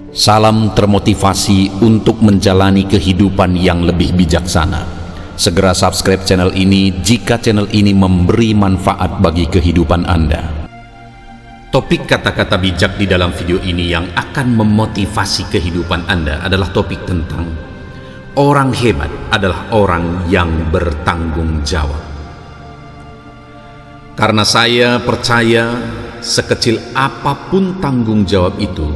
Salam termotivasi untuk menjalani kehidupan yang lebih bijaksana. Segera subscribe channel ini jika channel ini memberi manfaat bagi kehidupan Anda. Topik kata-kata bijak di dalam video ini yang akan memotivasi kehidupan Anda adalah topik tentang orang hebat adalah orang yang bertanggung jawab. Karena saya percaya sekecil apapun tanggung jawab itu,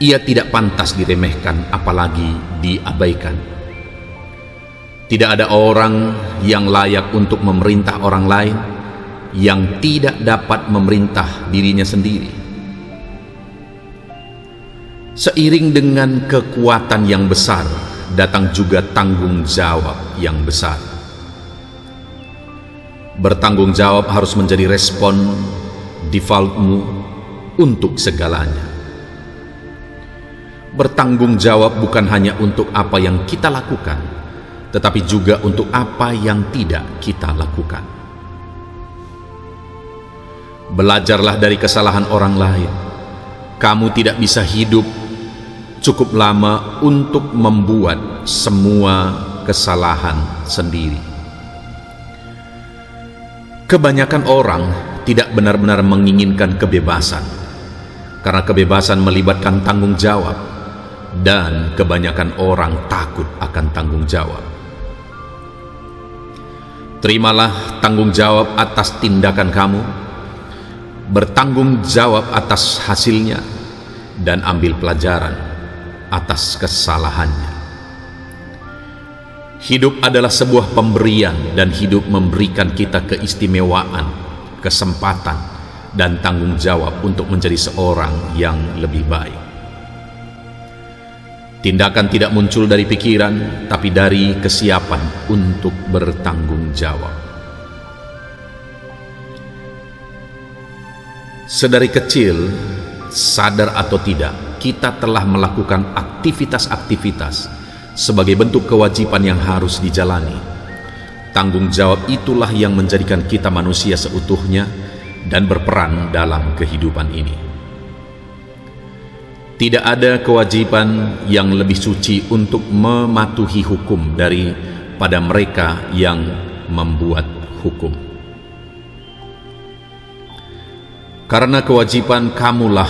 ia tidak pantas diremehkan apalagi diabaikan. Tidak ada orang yang layak untuk memerintah orang lain yang tidak dapat memerintah dirinya sendiri. Seiring dengan kekuatan yang besar, datang juga tanggung jawab yang besar. Bertanggung jawab harus menjadi respon defaultmu untuk segalanya. Bertanggung jawab bukan hanya untuk apa yang kita lakukan, tetapi juga untuk apa yang tidak kita lakukan. Belajarlah dari kesalahan orang lain. Kamu tidak bisa hidup cukup lama untuk membuat semua kesalahan sendiri. Kebanyakan orang tidak benar-benar menginginkan kebebasan, karena kebebasan melibatkan tanggung jawab, dan kebanyakan orang takut akan tanggung jawab. Terimalah tanggung jawab atas tindakan kamu, bertanggung jawab atas hasilnya, dan ambil pelajaran atas kesalahannya. Hidup adalah sebuah pemberian, dan hidup memberikan kita keistimewaan, kesempatan, dan tanggung jawab untuk menjadi seorang yang lebih baik. Tindakan tidak muncul dari pikiran, tapi dari kesiapan untuk bertanggung jawab. Sedari kecil, sadar atau tidak, kita telah melakukan aktivitas-aktivitas sebagai bentuk kewajiban yang harus dijalani. Tanggung jawab itulah yang menjadikan kita manusia seutuhnya dan berperan dalam kehidupan ini. Tidak ada kewajiban yang lebih suci untuk mematuhi hukum daripada mereka yang membuat hukum. Karena kewajiban kamulah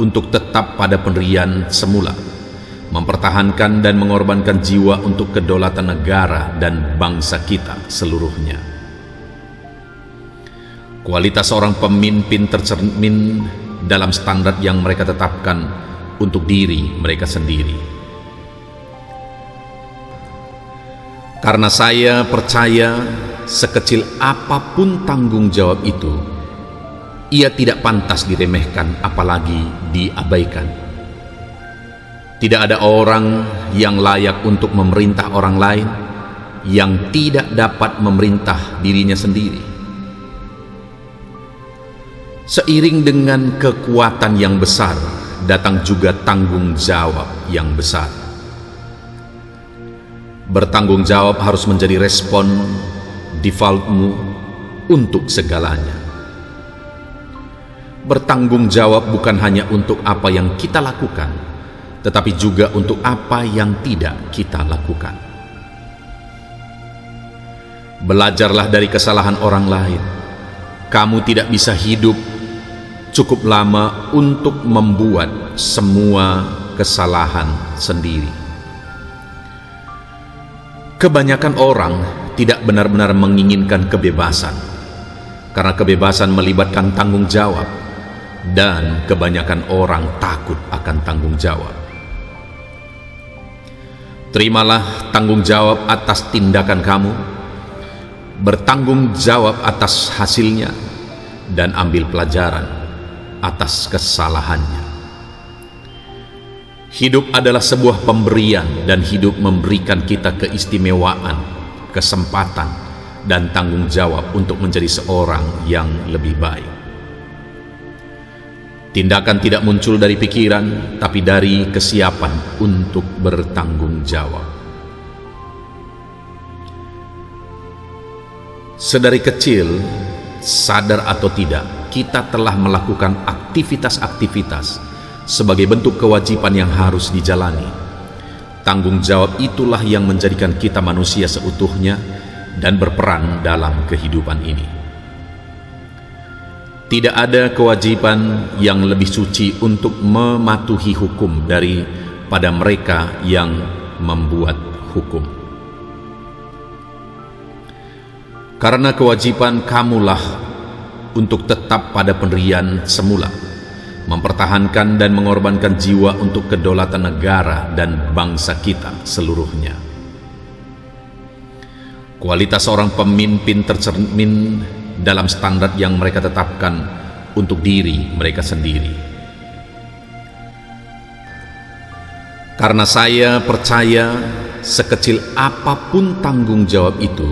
untuk tetap pada pendirian semula, mempertahankan dan mengorbankan jiwa untuk kedaulatan negara dan bangsa kita seluruhnya. Kualitas seorang pemimpin tercermin dalam standar yang mereka tetapkan untuk diri mereka sendiri. Karena saya percaya sekecil apapun tanggung jawab itu, ia tidak pantas diremehkan apalagi diabaikan. Tidak ada orang yang layak untuk memerintah orang lain yang tidak dapat memerintah dirinya sendiri. Seiring dengan kekuatan yang besar, datang juga tanggung jawab yang besar. Bertanggung jawab harus menjadi respon defaultmu untuk segalanya. Bertanggung jawab bukan hanya untuk apa yang kita lakukan, tetapi juga untuk apa yang tidak kita lakukan. Belajarlah dari kesalahan orang lain. Kamu tidak bisa hidup cukup lama untuk membuat semua kesalahan sendiri. Kebanyakan orang tidak benar-benar menginginkan kebebasan, karena kebebasan melibatkan tanggung jawab, dan kebanyakan orang takut akan tanggung jawab. Terimalah tanggung jawab atas tindakan kamu, bertanggung jawab atas hasilnya, dan ambil pelajaran atas kesalahannya. Hidup adalah sebuah pemberian, dan hidup memberikan kita keistimewaan, kesempatan, dan tanggung jawab untuk menjadi seorang yang lebih baik. Tindakan tidak muncul dari pikiran, tapi dari kesiapan untuk bertanggung jawab. Sedari kecil, sadar atau tidak, kita telah melakukan aktivitas-aktivitas sebagai bentuk kewajiban yang harus dijalani. Tanggung jawab itulah yang menjadikan kita manusia seutuhnya dan berperan dalam kehidupan ini. Tidak ada kewajiban yang lebih suci untuk mematuhi hukum daripada mereka yang membuat hukum. Karena kewajiban kamulah untuk tetap pada pendirian semula, mempertahankan dan mengorbankan jiwa untuk kedaulatan negara dan bangsa kita seluruhnya. Kualitas seorang pemimpin tercermin dalam standar yang mereka tetapkan untuk diri mereka sendiri. Karena saya percaya sekecil apapun tanggung jawab itu,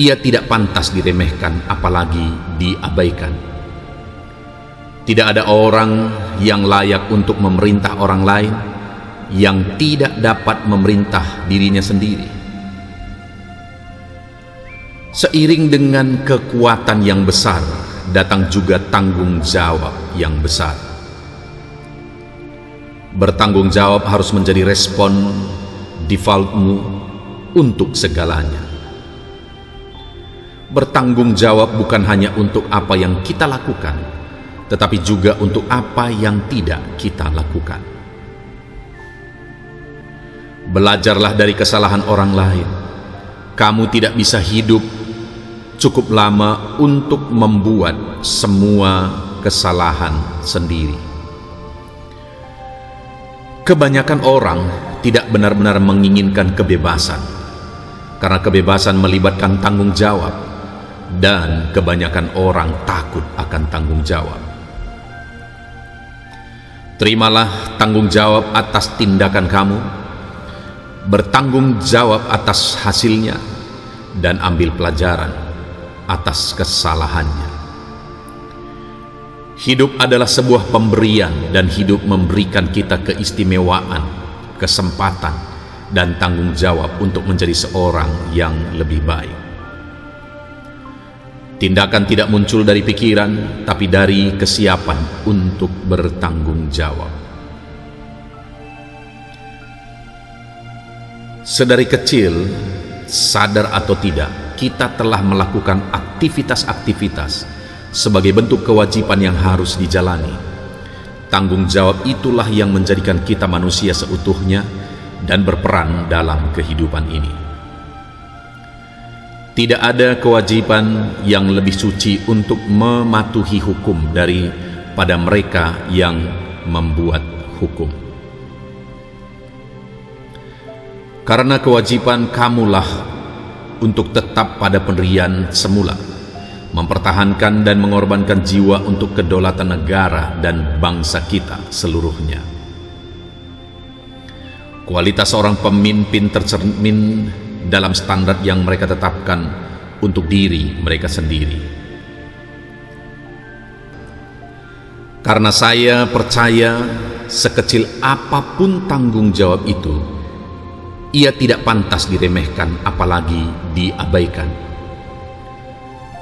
ia tidak pantas diremehkan apalagi diabaikan. Tidak ada orang yang layak untuk memerintah orang lain yang tidak dapat memerintah dirinya sendiri. Seiring dengan kekuatan yang besar, datang juga tanggung jawab yang besar. Bertanggung jawab harus menjadi respon defaultmu untuk segalanya. Bertanggung jawab bukan hanya untuk apa yang kita lakukan, tetapi juga untuk apa yang tidak kita lakukan. Belajarlah dari kesalahan orang lain. Kamu tidak bisa hidup cukup lama untuk membuat semua kesalahan sendiri. Kebanyakan orang tidak benar-benar menginginkan kebebasan, karena kebebasan melibatkan tanggung jawab, dan kebanyakan orang takut akan tanggung jawab. Terimalah tanggung jawab atas tindakan kamu, bertanggung jawab atas hasilnya, dan ambil pelajaran atas kesalahannya. Hidup adalah sebuah pemberian, dan hidup memberikan kita keistimewaan, kesempatan, dan tanggung jawab untuk menjadi seorang yang lebih baik. Tindakan tidak muncul dari pikiran, tapi dari kesiapan untuk bertanggung jawab. Sedari kecil, sadar atau tidak, kita telah melakukan aktivitas-aktivitas sebagai bentuk kewajiban yang harus dijalani. Tanggung jawab itulah yang menjadikan kita manusia seutuhnya dan berperan dalam kehidupan ini. Tidak ada kewajiban yang lebih suci untuk mematuhi hukum daripada mereka yang membuat hukum. Karena kewajiban kamulah untuk tetap pada pendirian semula, mempertahankan dan mengorbankan jiwa untuk kedaulatan negara dan bangsa kita seluruhnya. Kualitas seorang pemimpin tercermin dalam standar yang mereka tetapkan untuk diri mereka sendiri. Karena saya percaya sekecil apapun tanggung jawab itu, ia tidak pantas diremehkan apalagi diabaikan.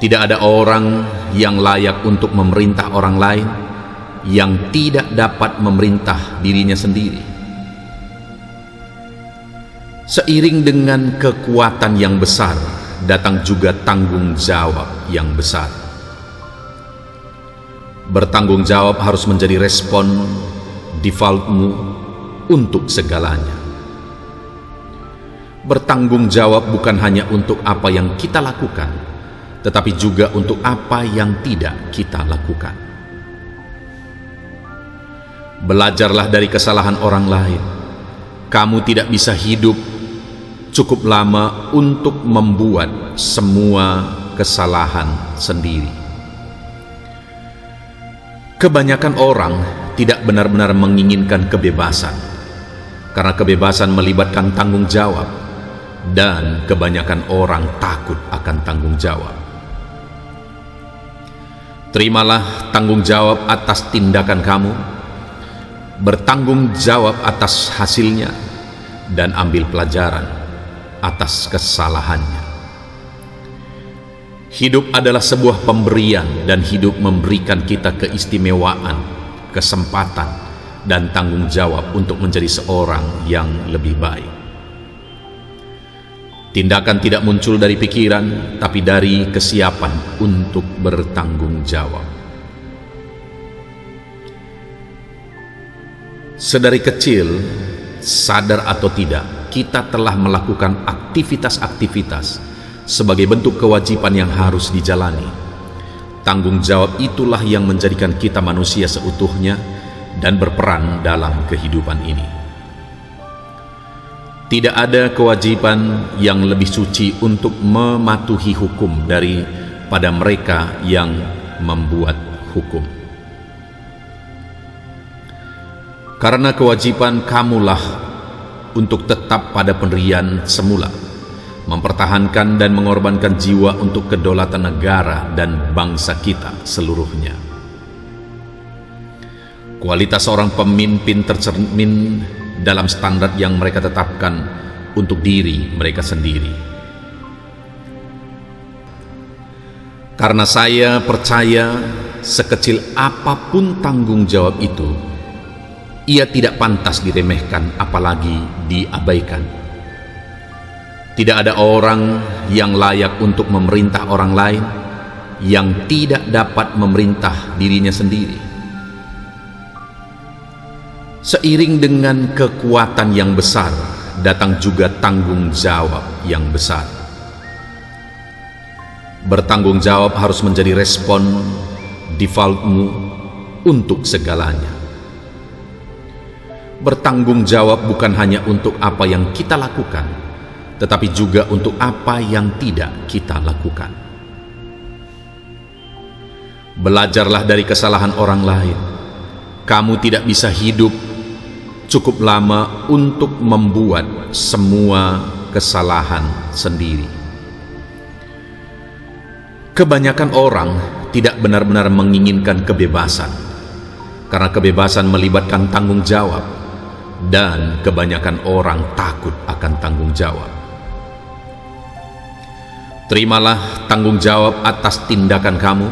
Tidak ada orang yang layak untuk memerintah orang lain yang tidak dapat memerintah dirinya sendiri. Seiring dengan kekuatan yang besar, datang juga tanggung jawab yang besar. Bertanggung jawab harus menjadi respon defaultmu untuk segalanya. Bertanggung jawab bukan hanya untuk apa yang kita lakukan, tetapi juga untuk apa yang tidak kita lakukan. Belajarlah dari kesalahan orang lain. Kamu tidak bisa hidup cukup lama untuk membuat semua kesalahan sendiri. Kebanyakan orang tidak benar-benar menginginkan kebebasan, karena kebebasan melibatkan tanggung jawab, dan kebanyakan orang takut akan tanggung jawab. Terimalah tanggung jawab atas tindakan kamu, bertanggung jawab atas hasilnya, dan ambil pelajaran atas kesalahannya. Hidup adalah sebuah pemberian, dan hidup memberikan kita keistimewaan, kesempatan, dan tanggung jawab untuk menjadi seorang yang lebih baik. Tindakan tidak muncul dari pikiran, tapi dari kesiapan untuk bertanggung jawab. Sedari kecil, sadar atau tidak, kita telah melakukan aktivitas-aktivitas sebagai bentuk kewajiban yang harus dijalani. Tanggung jawab itulah yang menjadikan kita manusia seutuhnya dan berperan dalam kehidupan ini. Tidak ada kewajiban yang lebih suci untuk mematuhi hukum daripada mereka yang membuat hukum. Karena kewajiban kamulah untuk tetap pada pendirian semula, mempertahankan dan mengorbankan jiwa untuk kedaulatan negara dan bangsa kita seluruhnya. Kualitas seorang pemimpin tercermin dalam standar yang mereka tetapkan untuk diri mereka sendiri. Karena saya percaya sekecil apapun tanggung jawab itu, ia tidak pantas diremehkan apalagi diabaikan. Tidak ada orang yang layak untuk memerintah orang lain yang tidak dapat memerintah dirinya sendiri. Seiring dengan kekuatan yang besar, datang juga tanggung jawab yang besar. Bertanggung jawab harus menjadi respon defaultmu untuk segalanya. Bertanggung jawab bukan hanya untuk apa yang kita lakukan, tetapi juga untuk apa yang tidak kita lakukan. Belajarlah dari kesalahan orang lain. Kamu tidak bisa hidup cukup lama untuk membuat semua kesalahan sendiri. Kebanyakan orang tidak benar-benar menginginkan kebebasan, karena kebebasan melibatkan tanggung jawab, dan kebanyakan orang takut akan tanggung jawab. Terimalah tanggung jawab atas tindakan kamu,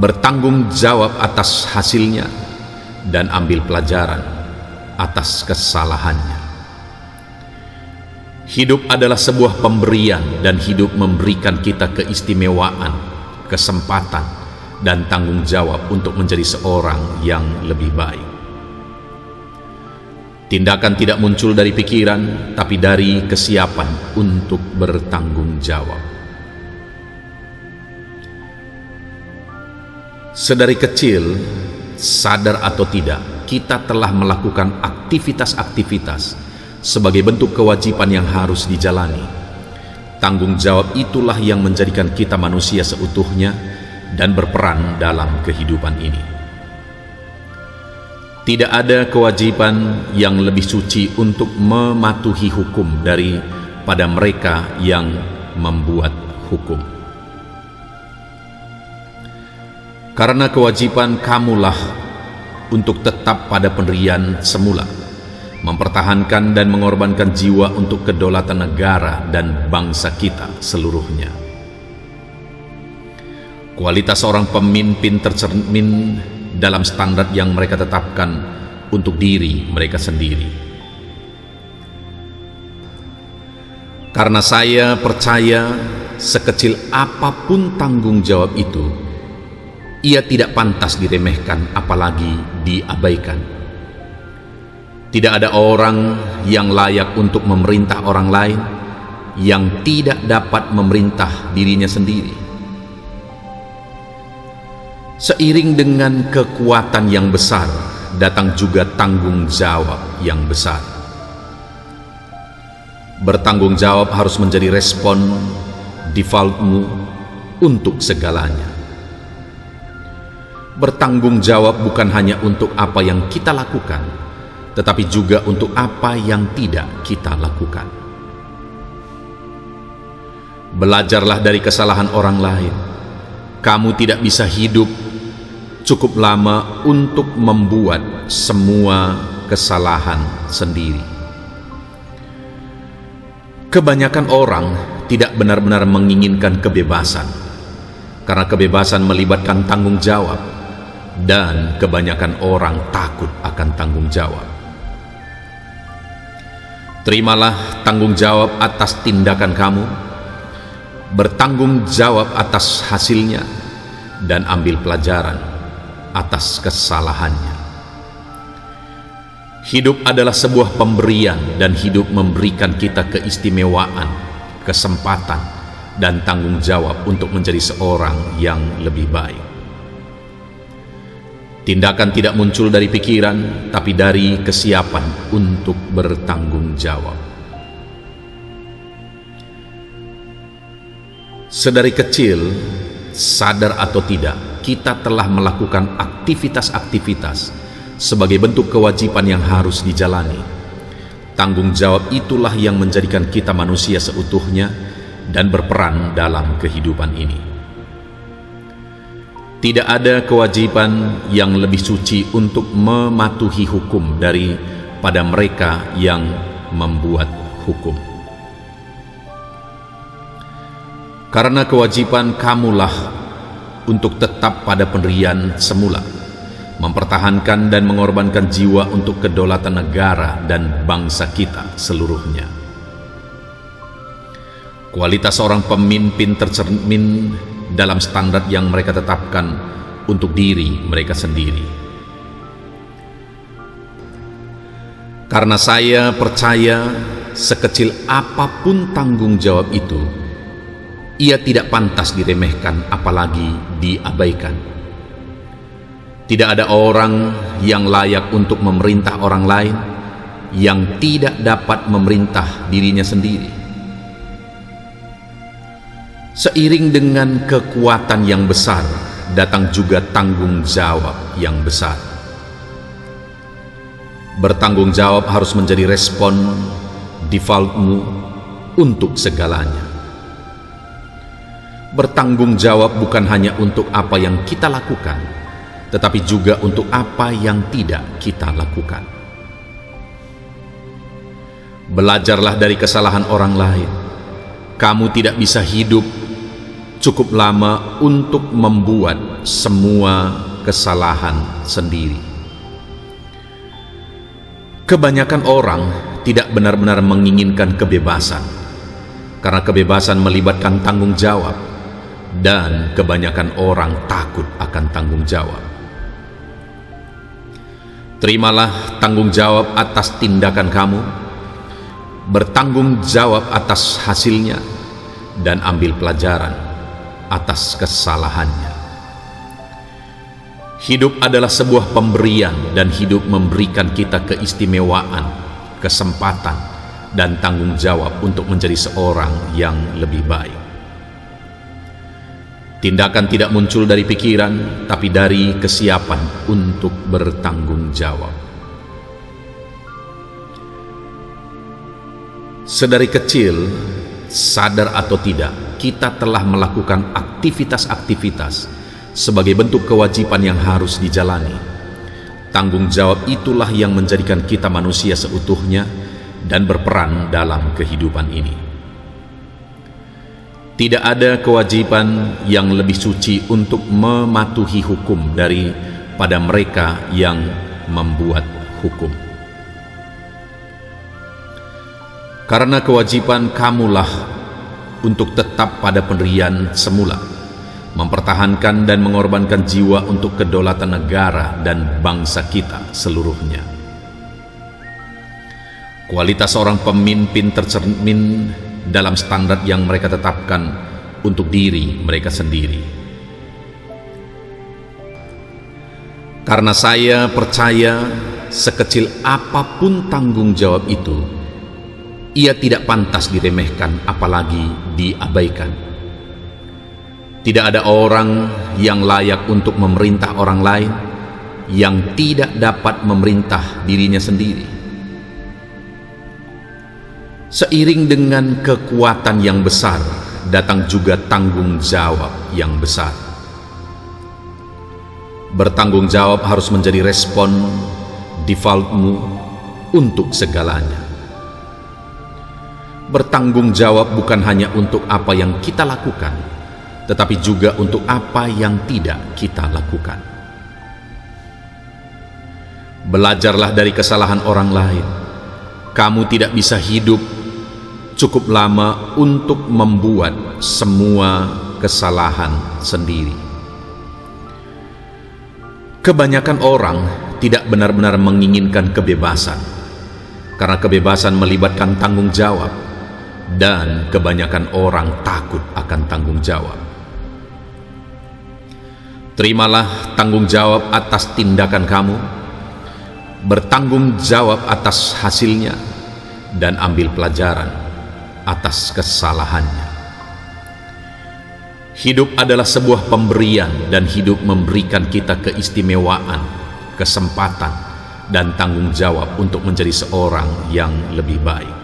bertanggung jawab atas hasilnya, dan ambil pelajaran atas kesalahannya. Hidup adalah sebuah pemberian, dan hidup memberikan kita keistimewaan, kesempatan, dan tanggung jawab untuk menjadi seorang yang lebih baik. Tindakan tidak muncul dari pikiran, tapi dari kesiapan untuk bertanggung jawab. Sedari kecil, sadar atau tidak, kita telah melakukan aktivitas-aktivitas sebagai bentuk kewajiban yang harus dijalani. Tanggung jawab itulah yang menjadikan kita manusia seutuhnya dan berperan dalam kehidupan ini. Tidak ada kewajiban yang lebih suci untuk mematuhi hukum daripada mereka yang membuat hukum. Karena kewajiban kamulah untuk tetap pada pendirian semula, mempertahankan dan mengorbankan jiwa untuk kedaulatan negara dan bangsa kita seluruhnya. Kualitas seorang pemimpin tercermin dalam standar yang mereka tetapkan untuk diri mereka sendiri. Karena saya percaya sekecil apapun tanggung jawab itu, ia tidak pantas diremehkan apalagi diabaikan. Tidak ada orang yang layak untuk memerintah orang lain yang tidak dapat memerintah dirinya sendiri. Seiring dengan kekuatan yang besar, datang juga tanggung jawab yang besar. Bertanggung jawab harus menjadi respon defaultmu untuk segalanya. Bertanggung jawab bukan hanya untuk apa yang kita lakukan, tetapi juga untuk apa yang tidak kita lakukan. Belajarlah dari kesalahan orang lain. Kamu tidak bisa hidup cukup lama untuk membuat semua kesalahan sendiri. Kebanyakan orang tidak benar-benar menginginkan kebebasan, karena kebebasan melibatkan tanggung jawab, dan kebanyakan orang takut akan tanggung jawab. Terimalah tanggung jawab atas tindakan kamu, bertanggung jawab atas hasilnya, dan ambil pelajaran atas kesalahannya. Hidup adalah sebuah pemberian, dan hidup memberikan kita keistimewaan, kesempatan, dan tanggung jawab untuk menjadi seorang yang lebih baik. Tindakan tidak muncul dari pikiran, tapi dari kesiapan untuk bertanggung jawab. Sedari kecil, sadar atau tidak, kita telah melakukan aktivitas-aktivitas sebagai bentuk kewajiban yang harus dijalani. Tanggung jawab itulah yang menjadikan kita manusia seutuhnya dan berperan dalam kehidupan ini. Tidak ada kewajiban yang lebih suci untuk mematuhi hukum daripada mereka yang membuat hukum. Karena kewajiban kamulah untuk tetap pada pendirian semula, mempertahankan dan mengorbankan jiwa untuk kedaulatan negara dan bangsa kita seluruhnya. Kualitas seorang pemimpin tercermin dalam standar yang mereka tetapkan untuk diri mereka sendiri. Karena saya percaya sekecil apapun tanggung jawab itu, ia tidak pantas diremehkan apalagi diabaikan. Tidak ada orang yang layak untuk memerintah orang lain yang tidak dapat memerintah dirinya sendiri. Seiring dengan kekuatan yang besar, datang juga tanggung jawab yang besar. Bertanggung jawab harus menjadi respon defaultmu untuk segalanya. Bertanggung jawab bukan hanya untuk apa yang kita lakukan, tetapi juga untuk apa yang tidak kita lakukan. Belajarlah dari kesalahan orang lain. Kamu tidak bisa hidup cukup lama untuk membuat semua kesalahan sendiri. Kebanyakan orang tidak benar-benar menginginkan kebebasan, karena kebebasan melibatkan tanggung jawab, dan kebanyakan orang takut akan tanggung jawab. Terimalah tanggung jawab atas tindakan kamu, bertanggung jawab atas hasilnya, dan ambil pelajaran atas kesalahannya. Hidup adalah sebuah pemberian, dan hidup memberikan kita keistimewaan, kesempatan, dan tanggung jawab untuk menjadi seorang yang lebih baik. Tindakan tidak muncul dari pikiran, tapi dari kesiapan untuk bertanggung jawab. Sedari kecil, sadar atau tidak, kita telah melakukan aktivitas-aktivitas sebagai bentuk kewajiban yang harus dijalani. Tanggung jawab itulah yang menjadikan kita manusia seutuhnya dan berperan dalam kehidupan ini. Tidak ada kewajiban yang lebih suci untuk mematuhi hukum daripada mereka yang membuat hukum. Karena kewajiban kamulah untuk tetap pada pendirian semula, mempertahankan dan mengorbankan jiwa untuk kedaulatan negara dan bangsa kita seluruhnya. Kualitas seorang pemimpin tercermin dalam standar yang mereka tetapkan untuk diri mereka sendiri. Karena saya percaya sekecil apapun tanggung jawab itu, ia tidak pantas diremehkan apalagi diabaikan. Tidak ada orang yang layak untuk memerintah orang lain yang tidak dapat memerintah dirinya sendiri. Seiring dengan kekuatan yang besar, datang juga tanggung jawab yang besar. Bertanggung jawab harus menjadi respon defaultmu untuk segalanya. Bertanggung jawab bukan hanya untuk apa yang kita lakukan, tetapi juga untuk apa yang tidak kita lakukan. Belajarlah dari kesalahan orang lain. Kamu tidak bisa hidup cukup lama untuk membuat semua kesalahan sendiri. Kebanyakan orang tidak benar-benar menginginkan kebebasan, karena kebebasan melibatkan tanggung jawab, dan kebanyakan orang takut akan tanggung jawab. Terimalah tanggung jawab atas tindakan kamu, bertanggung jawab atas hasilnya, dan ambil pelajaran atas kesalahannya. Hidup adalah sebuah pemberian, dan hidup memberikan kita keistimewaan, kesempatan, dan tanggung jawab untuk menjadi seorang yang lebih baik.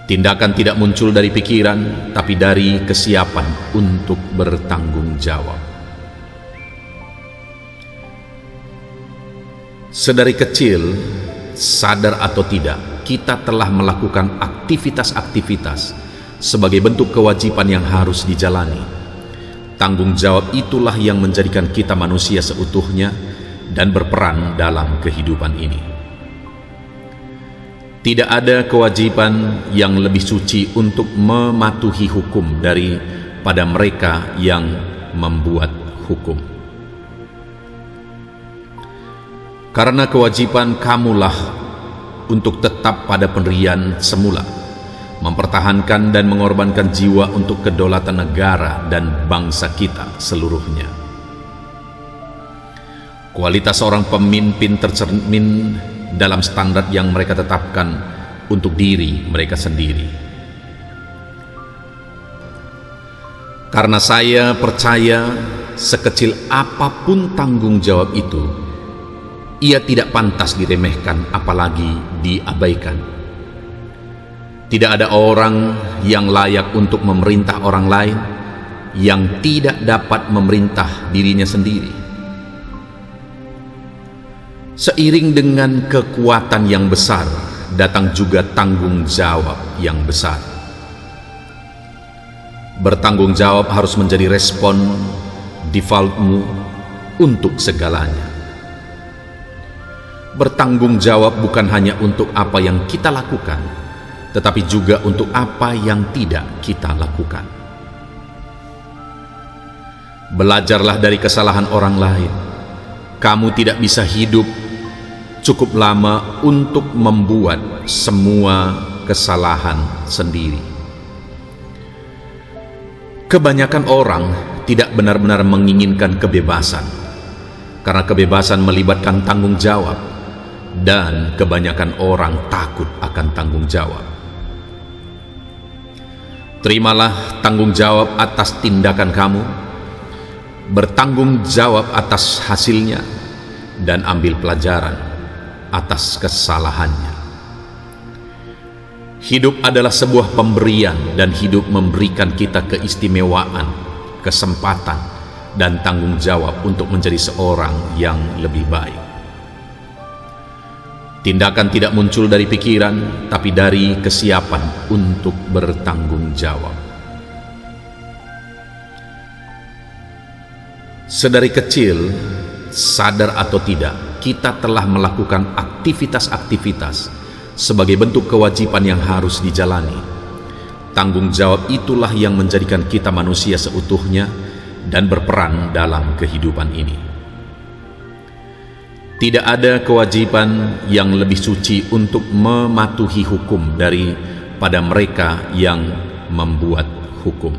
Tindakan tidak muncul dari pikiran, tapi dari kesiapan untuk bertanggung jawab. Sedari kecil, sadar atau tidak, kita telah melakukan aktivitas-aktivitas sebagai bentuk kewajiban yang harus dijalani. Tanggung jawab itulah yang menjadikan kita manusia seutuhnya dan berperan dalam kehidupan ini. Tidak ada kewajiban yang lebih suci untuk mematuhi hukum daripada mereka yang membuat hukum. Karena kewajiban kamulah untuk tetap pada pendirian semula, mempertahankan dan mengorbankan jiwa untuk kedaulatan negara dan bangsa kita seluruhnya. Kualitas seorang pemimpin tercermin dalam standar yang mereka tetapkan untuk diri mereka sendiri. Karena saya percaya sekecil apapun tanggung jawab itu, ia tidak pantas diremehkan apalagi diabaikan. Tidak ada orang yang layak untuk memerintah orang lain yang tidak dapat memerintah dirinya sendiri. Seiring dengan kekuatan yang besar, datang juga tanggung jawab yang besar. Bertanggung jawab harus menjadi respon defaultmu untuk segalanya. Bertanggung jawab bukan hanya untuk apa yang kita lakukan, tetapi juga untuk apa yang tidak kita lakukan. Belajarlah dari kesalahan orang lain. Kamu tidak bisa hidup cukup lama untuk membuat semua kesalahan sendiri. Kebanyakan orang tidak benar-benar menginginkan kebebasan, karena kebebasan melibatkan tanggung jawab, dan kebanyakan orang takut akan tanggung jawab. Terimalah tanggung jawab atas tindakan kamu, bertanggung jawab atas hasilnya, dan ambil pelajaran atas kesalahannya. Hidup adalah sebuah pemberian, dan hidup memberikan kita keistimewaan, kesempatan, dan tanggung jawab untuk menjadi seorang yang lebih baik. Tindakan tidak muncul dari pikiran, tapi dari kesiapan untuk bertanggung jawab. Sedari kecil, sadar atau tidak, kita telah melakukan aktivitas-aktivitas sebagai bentuk kewajiban yang harus dijalani. Tanggung jawab itulah yang menjadikan kita manusia seutuhnya dan berperan dalam kehidupan ini. Tidak ada kewajiban yang lebih suci untuk mematuhi hukum daripada mereka yang membuat hukum.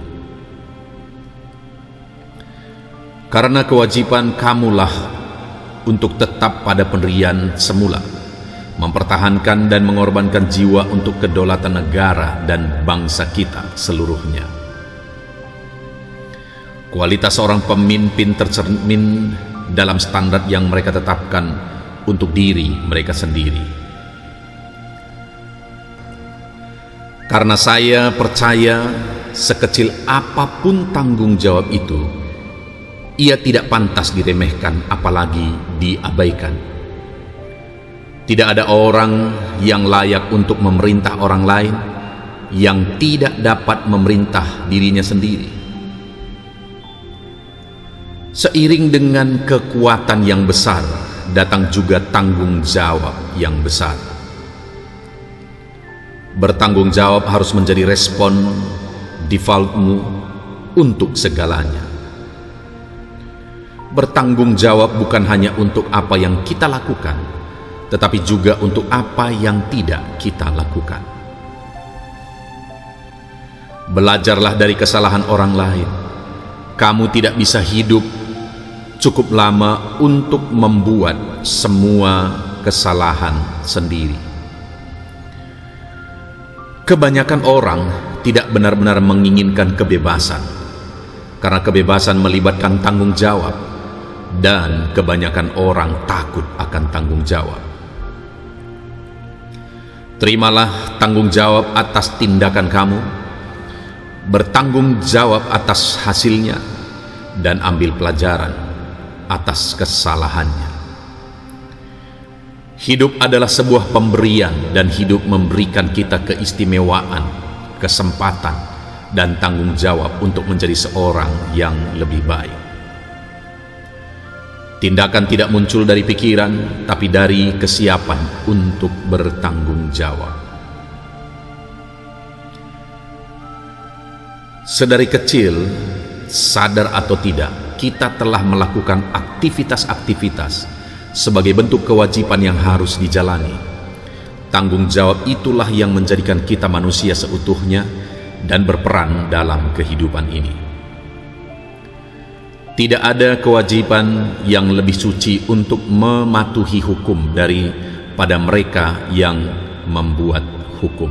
Karena kewajiban kamulah untuk tetap pada pendirian semula, mempertahankan dan mengorbankan jiwa untuk kedaulatan negara dan bangsa kita seluruhnya. Kualitas seorang pemimpin tercermin dalam standar yang mereka tetapkan untuk diri mereka sendiri. Karena saya percaya sekecil apapun tanggung jawab itu, ia tidak pantas diremehkan apalagi diabaikan. Tidak ada orang yang layak untuk memerintah orang lain yang tidak dapat memerintah dirinya sendiri. Seiring dengan kekuatan yang besar, datang juga tanggung jawab yang besar. Bertanggung jawab harus menjadi respon defaultmu untuk segalanya. Bertanggung jawab bukan hanya untuk apa yang kita lakukan, tetapi juga untuk apa yang tidak kita lakukan. Belajarlah dari kesalahan orang lain. Kamu tidak bisa hidup cukup lama untuk membuat semua kesalahan sendiri. Kebanyakan orang tidak benar-benar menginginkan kebebasan, karena kebebasan melibatkan tanggung jawab, dan kebanyakan orang takut akan tanggung jawab. Terimalah tanggung jawab atas tindakan kamu, bertanggung jawab atas hasilnya, dan ambil pelajaran atas kesalahannya. Hidup adalah sebuah pemberian, dan hidup memberikan kita keistimewaan, kesempatan, dan tanggung jawab untuk menjadi seorang yang lebih baik. Tindakan tidak muncul dari pikiran, tapi dari kesiapan untuk bertanggung jawab. Sedari kecil, sadar atau tidak, kita telah melakukan aktivitas-aktivitas sebagai bentuk kewajiban yang harus dijalani. Tanggung jawab itulah yang menjadikan kita manusia seutuhnya dan berperan dalam kehidupan ini. Tidak ada kewajiban yang lebih suci untuk mematuhi hukum daripada mereka yang membuat hukum.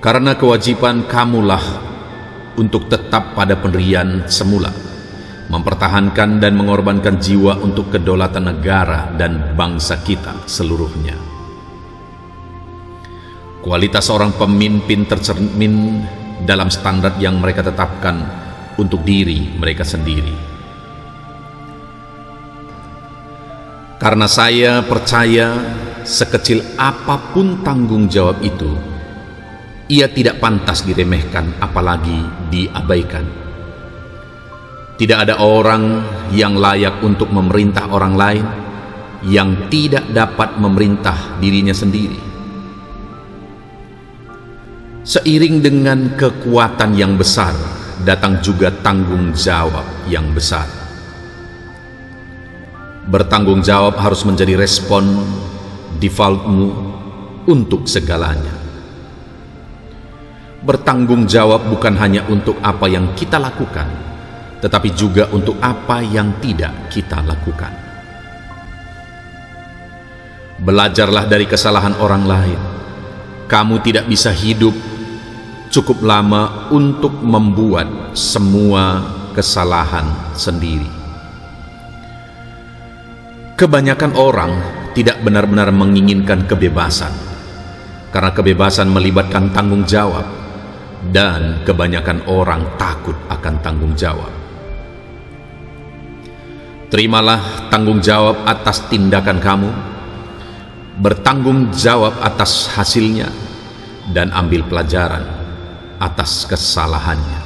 Karena kewajiban kamulah untuk tetap pada pendirian semula, mempertahankan dan mengorbankan jiwa untuk kedaulatan negara dan bangsa kita seluruhnya. Kualitas seorang pemimpin tercermin dalam standar yang mereka tetapkan untuk diri mereka sendiri. Karena saya percaya sekecil apapun tanggung jawab itu, ia tidak pantas diremehkan apalagi diabaikan. Tidak ada orang yang layak untuk memerintah orang lain yang tidak dapat memerintah dirinya sendiri. Seiring dengan kekuatan yang besar, datang juga tanggung jawab yang besar. Bertanggung jawab harus menjadi respon defaultmu untuk segalanya. Bertanggung jawab bukan hanya untuk apa yang kita lakukan, tetapi juga untuk apa yang tidak kita lakukan. Belajarlah dari kesalahan orang lain. Kamu tidak bisa hidup cukup lama untuk membuat semua kesalahan sendiri. Kebanyakan orang tidak benar-benar menginginkan kebebasan, karena kebebasan melibatkan tanggung jawab, dan kebanyakan orang takut akan tanggung jawab. Terimalah tanggung jawab atas tindakan kamu, bertanggung jawab atas hasilnya, dan ambil pelajaran atas kesalahannya.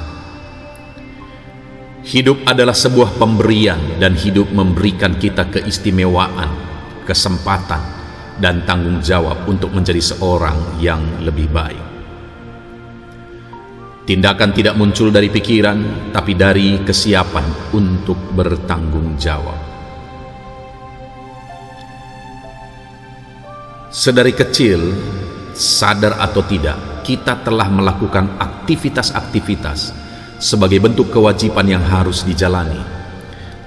Hidup adalah sebuah pemberian, dan hidup memberikan kita keistimewaan, kesempatan, dan tanggung jawab untuk menjadi seorang yang lebih baik. Tindakan tidak muncul dari pikiran, tapi dari kesiapan untuk bertanggung jawab. Sedari kecil, sadar atau tidak, kita telah melakukan aktivitas-aktivitas sebagai bentuk kewajiban yang harus dijalani.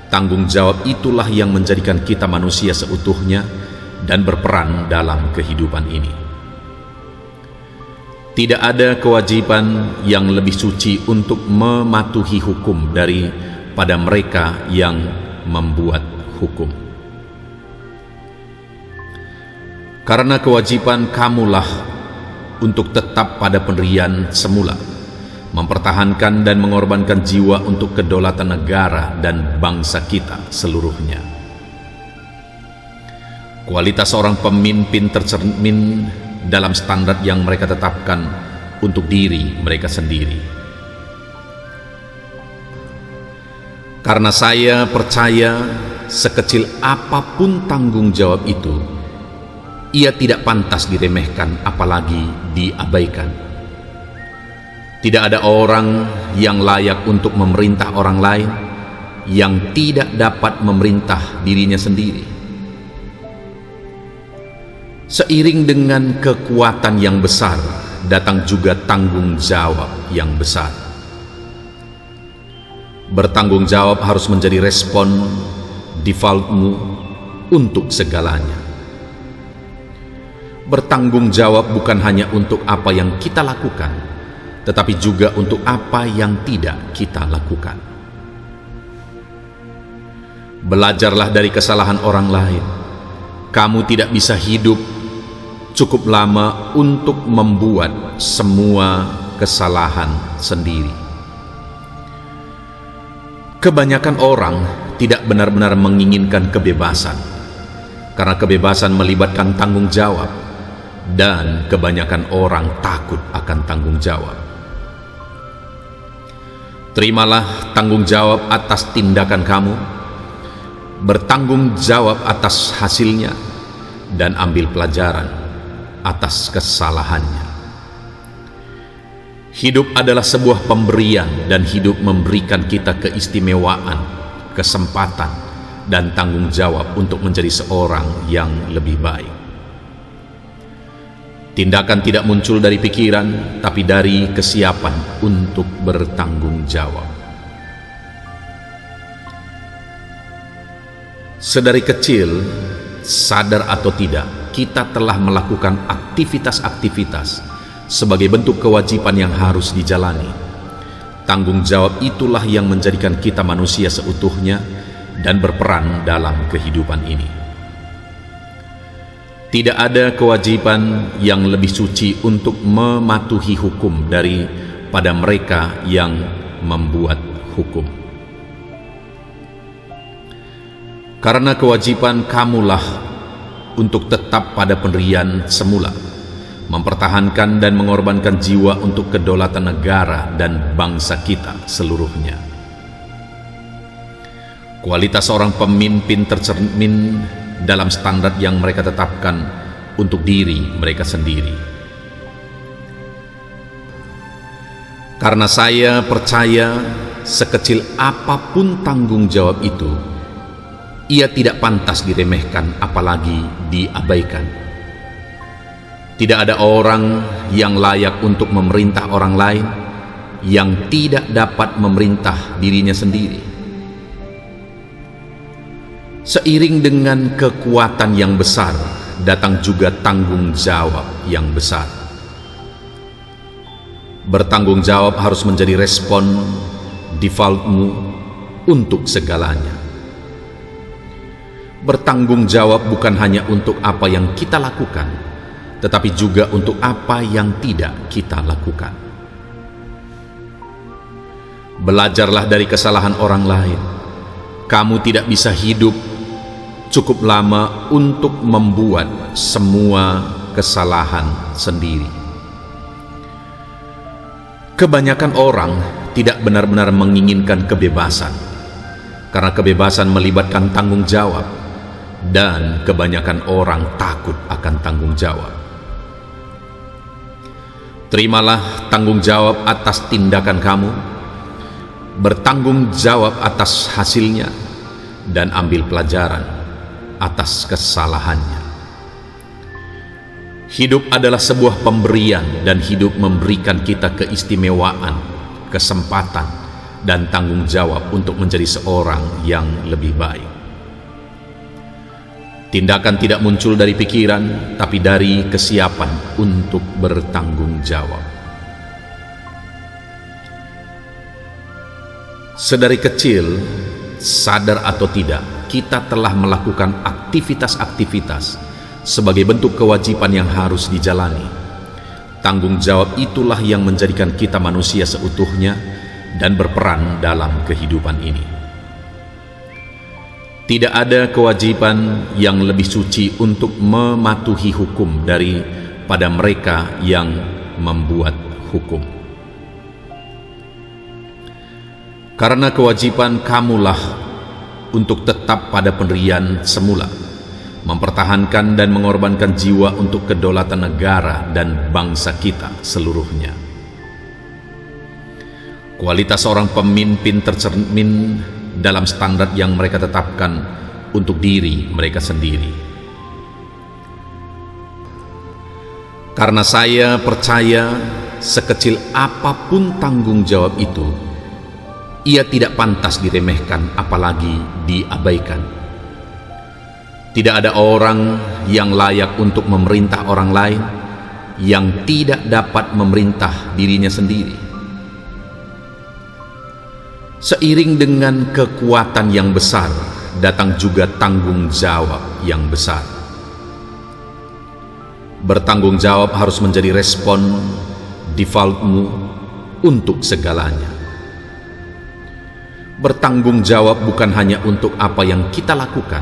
Tanggung jawab itulah yang menjadikan kita manusia seutuhnya dan berperan dalam kehidupan ini. Tidak ada kewajiban yang lebih suci untuk mematuhi hukum daripada mereka yang membuat hukum. Karena kewajiban kamulah untuk tetap pada pendirian semula, mempertahankan dan mengorbankan jiwa untuk kedaulatan negara dan bangsa kita seluruhnya. Kualitas seorang pemimpin tercermin dalam standar yang mereka tetapkan untuk diri mereka sendiri. Karena saya percaya sekecil apapun tanggung jawab itu, ia tidak pantas diremehkan apalagi diabaikan. Tidak ada orang yang layak untuk memerintah orang lain yang tidak dapat memerintah dirinya sendiri. Seiring dengan kekuatan yang besar, datang juga tanggung jawab yang besar. Bertanggung jawab harus menjadi respon defaultmu untuk segalanya. Bertanggung jawab bukan hanya untuk apa yang kita lakukan, tetapi juga untuk apa yang tidak kita lakukan. Belajarlah dari kesalahan orang lain. Kamu tidak bisa hidup cukup lama untuk membuat semua kesalahan sendiri. Kebanyakan orang tidak benar-benar menginginkan kebebasan, karena kebebasan melibatkan tanggung jawab, dan kebanyakan orang takut akan tanggung jawab. Terimalah tanggung jawab atas tindakan kamu, bertanggung jawab atas hasilnya, dan ambil pelajaran atas kesalahannya. Hidup adalah sebuah pemberian, dan hidup memberikan kita keistimewaan, kesempatan, dan tanggung jawab untuk menjadi seorang yang lebih baik. Tindakan tidak muncul dari pikiran, tapi dari kesiapan untuk bertanggung jawab. Sedari kecil, sadar atau tidak, kita telah melakukan aktivitas-aktivitas sebagai bentuk kewajiban yang harus dijalani. Tanggung jawab itulah yang menjadikan kita manusia seutuhnya dan berperan dalam kehidupan ini. Tidak ada kewajiban yang lebih suci untuk mematuhi hukum daripada mereka yang membuat hukum. Karena kewajiban kamulah untuk tetap pada pendirian semula, mempertahankan dan mengorbankan jiwa untuk kedaulatan negara dan bangsa kita seluruhnya. Kualitas seorang pemimpin tercermin dalam standar yang mereka tetapkan untuk diri mereka sendiri. Karena saya percaya sekecil apapun tanggung jawab itu, ia tidak pantas diremehkan apalagi diabaikan. Tidak ada orang yang layak untuk memerintah orang lain yang tidak dapat memerintah dirinya sendiri. Seiring dengan kekuatan yang besar, datang juga tanggung jawab yang besar. Bertanggung jawab harus menjadi respon defaultmu untuk segalanya. Bertanggung jawab bukan hanya untuk apa yang kita lakukan, tetapi juga untuk apa yang tidak kita lakukan. Belajarlah dari kesalahan orang lain. Kamu tidak bisa hidup cukup lama untuk membuat semua kesalahan sendiri. Kebanyakan orang tidak benar-benar menginginkan kebebasan, karena kebebasan melibatkan tanggung jawab, dan kebanyakan orang takut akan tanggung jawab. Terimalah tanggung jawab atas tindakan kamu, bertanggung jawab atas hasilnya, dan ambil pelajaran atas kesalahannya. Hidup adalah sebuah pemberian, dan hidup memberikan kita keistimewaan, kesempatan, dan tanggung jawab untuk menjadi seorang yang lebih baik. Tindakan tidak muncul dari pikiran, tapi dari kesiapan untuk bertanggung jawab. Sedari kecil, sadar atau tidak, kita telah melakukan aktivitas-aktivitas sebagai bentuk kewajiban yang harus dijalani. Tanggung jawab itulah yang menjadikan kita manusia seutuhnya dan berperan dalam kehidupan ini. Tidak ada kewajiban yang lebih suci untuk mematuhi hukum daripada mereka yang membuat hukum. Karena kewajiban kamulah untuk tetap pada pendirian semula, mempertahankan dan mengorbankan jiwa untuk kedaulatan negara dan bangsa kita seluruhnya. Kualitas seorang pemimpin tercermin dalam standar yang mereka tetapkan untuk diri mereka sendiri. Karena saya percaya sekecil apapun tanggung jawab itu, ia tidak pantas diremehkan apalagi diabaikan. Tidak ada orang yang layak untuk memerintah orang lain yang tidak dapat memerintah dirinya sendiri. Seiring dengan kekuatan yang besar, datang juga tanggung jawab yang besar. Bertanggung jawab harus menjadi respon defaultmu untuk segalanya. Bertanggung jawab bukan hanya untuk apa yang kita lakukan,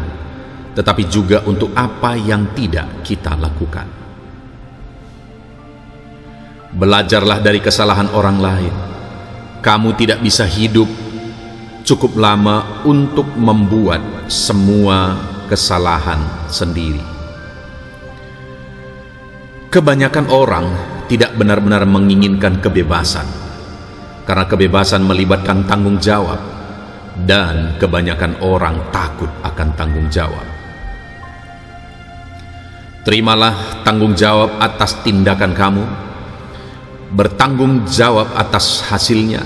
tetapi juga untuk apa yang tidak kita lakukan. Belajarlah dari kesalahan orang lain. Kamu tidak bisa hidup cukup lama untuk membuat semua kesalahan sendiri. Kebanyakan orang tidak benar-benar menginginkan kebebasan, karena kebebasan melibatkan tanggung jawab, dan kebanyakan orang takut akan tanggung jawab. Terimalah tanggung jawab atas tindakan kamu, bertanggung jawab atas hasilnya,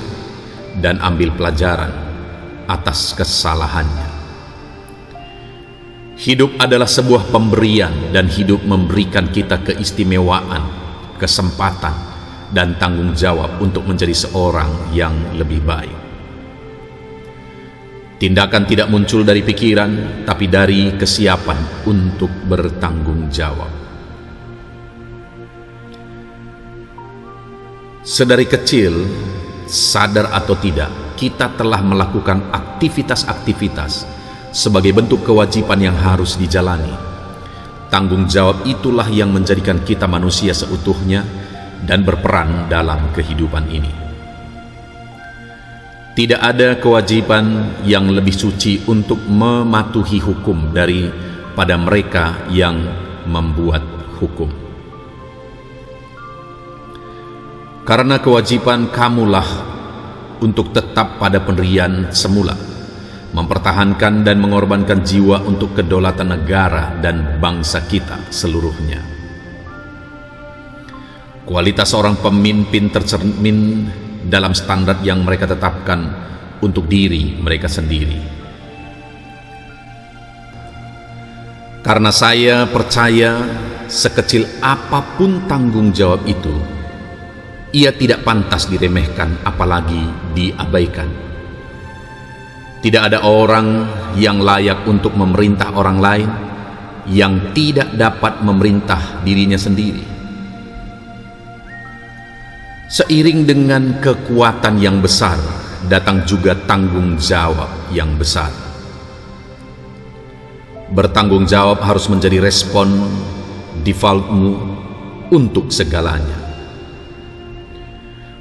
dan ambil pelajaran atas kesalahannya. Hidup adalah sebuah pemberian, dan hidup memberikan kita keistimewaan, kesempatan, dan tanggung jawab untuk menjadi seorang yang lebih baik. Tindakan tidak muncul dari pikiran, tapi dari kesiapan untuk bertanggung jawab. Sedari kecil, sadar atau tidak, kita telah melakukan aktivitas-aktivitas sebagai bentuk kewajiban yang harus dijalani. Tanggung jawab itulah yang menjadikan kita manusia seutuhnya dan berperan dalam kehidupan ini. Tidak ada kewajiban yang lebih suci untuk mematuhi hukum daripada mereka yang membuat hukum. Karena kewajiban kamulah untuk tetap pada pendirian semula, mempertahankan dan mengorbankan jiwa untuk kedaulatan negara dan bangsa kita seluruhnya. Kualitas seorang pemimpin tercermin dalam standar yang mereka tetapkan untuk diri mereka sendiri. Karena saya percaya sekecil apapun tanggung jawab itu, ia tidak pantas diremehkan apalagi diabaikan. Tidak ada orang yang layak untuk memerintah orang lain yang tidak dapat memerintah dirinya sendiri. Seiring dengan kekuatan yang besar, datang juga tanggung jawab yang besar. Bertanggung jawab harus menjadi respon defaultmu untuk segalanya.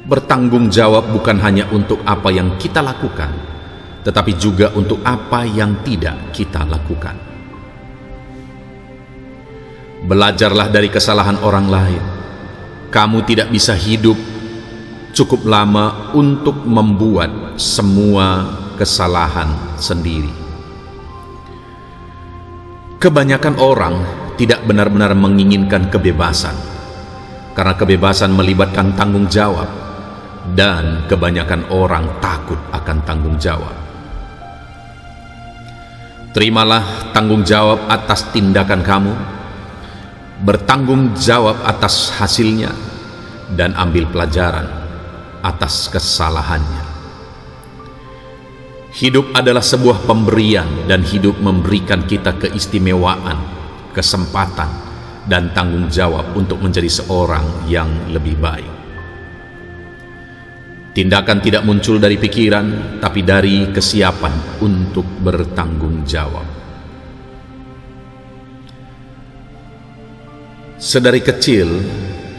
Bertanggung jawab bukan hanya untuk apa yang kita lakukan, tetapi juga untuk apa yang tidak kita lakukan. Belajarlah dari kesalahan orang lain. Kamu tidak bisa hidup cukup lama untuk membuat semua kesalahan sendiri. Kebanyakan orang tidak benar-benar menginginkan kebebasan, karena kebebasan melibatkan tanggung jawab, dan kebanyakan orang takut akan tanggung jawab. Terimalah tanggung jawab atas tindakan kamu, bertanggung jawab atas hasilnya, dan ambil pelajaran atas kesalahannya. Hidup adalah sebuah pemberian, dan hidup memberikan kita keistimewaan, kesempatan, dan tanggung jawab untuk menjadi seorang yang lebih baik. Tindakan tidak muncul dari pikiran, tapi dari kesiapan untuk bertanggung jawab. Sedari kecil,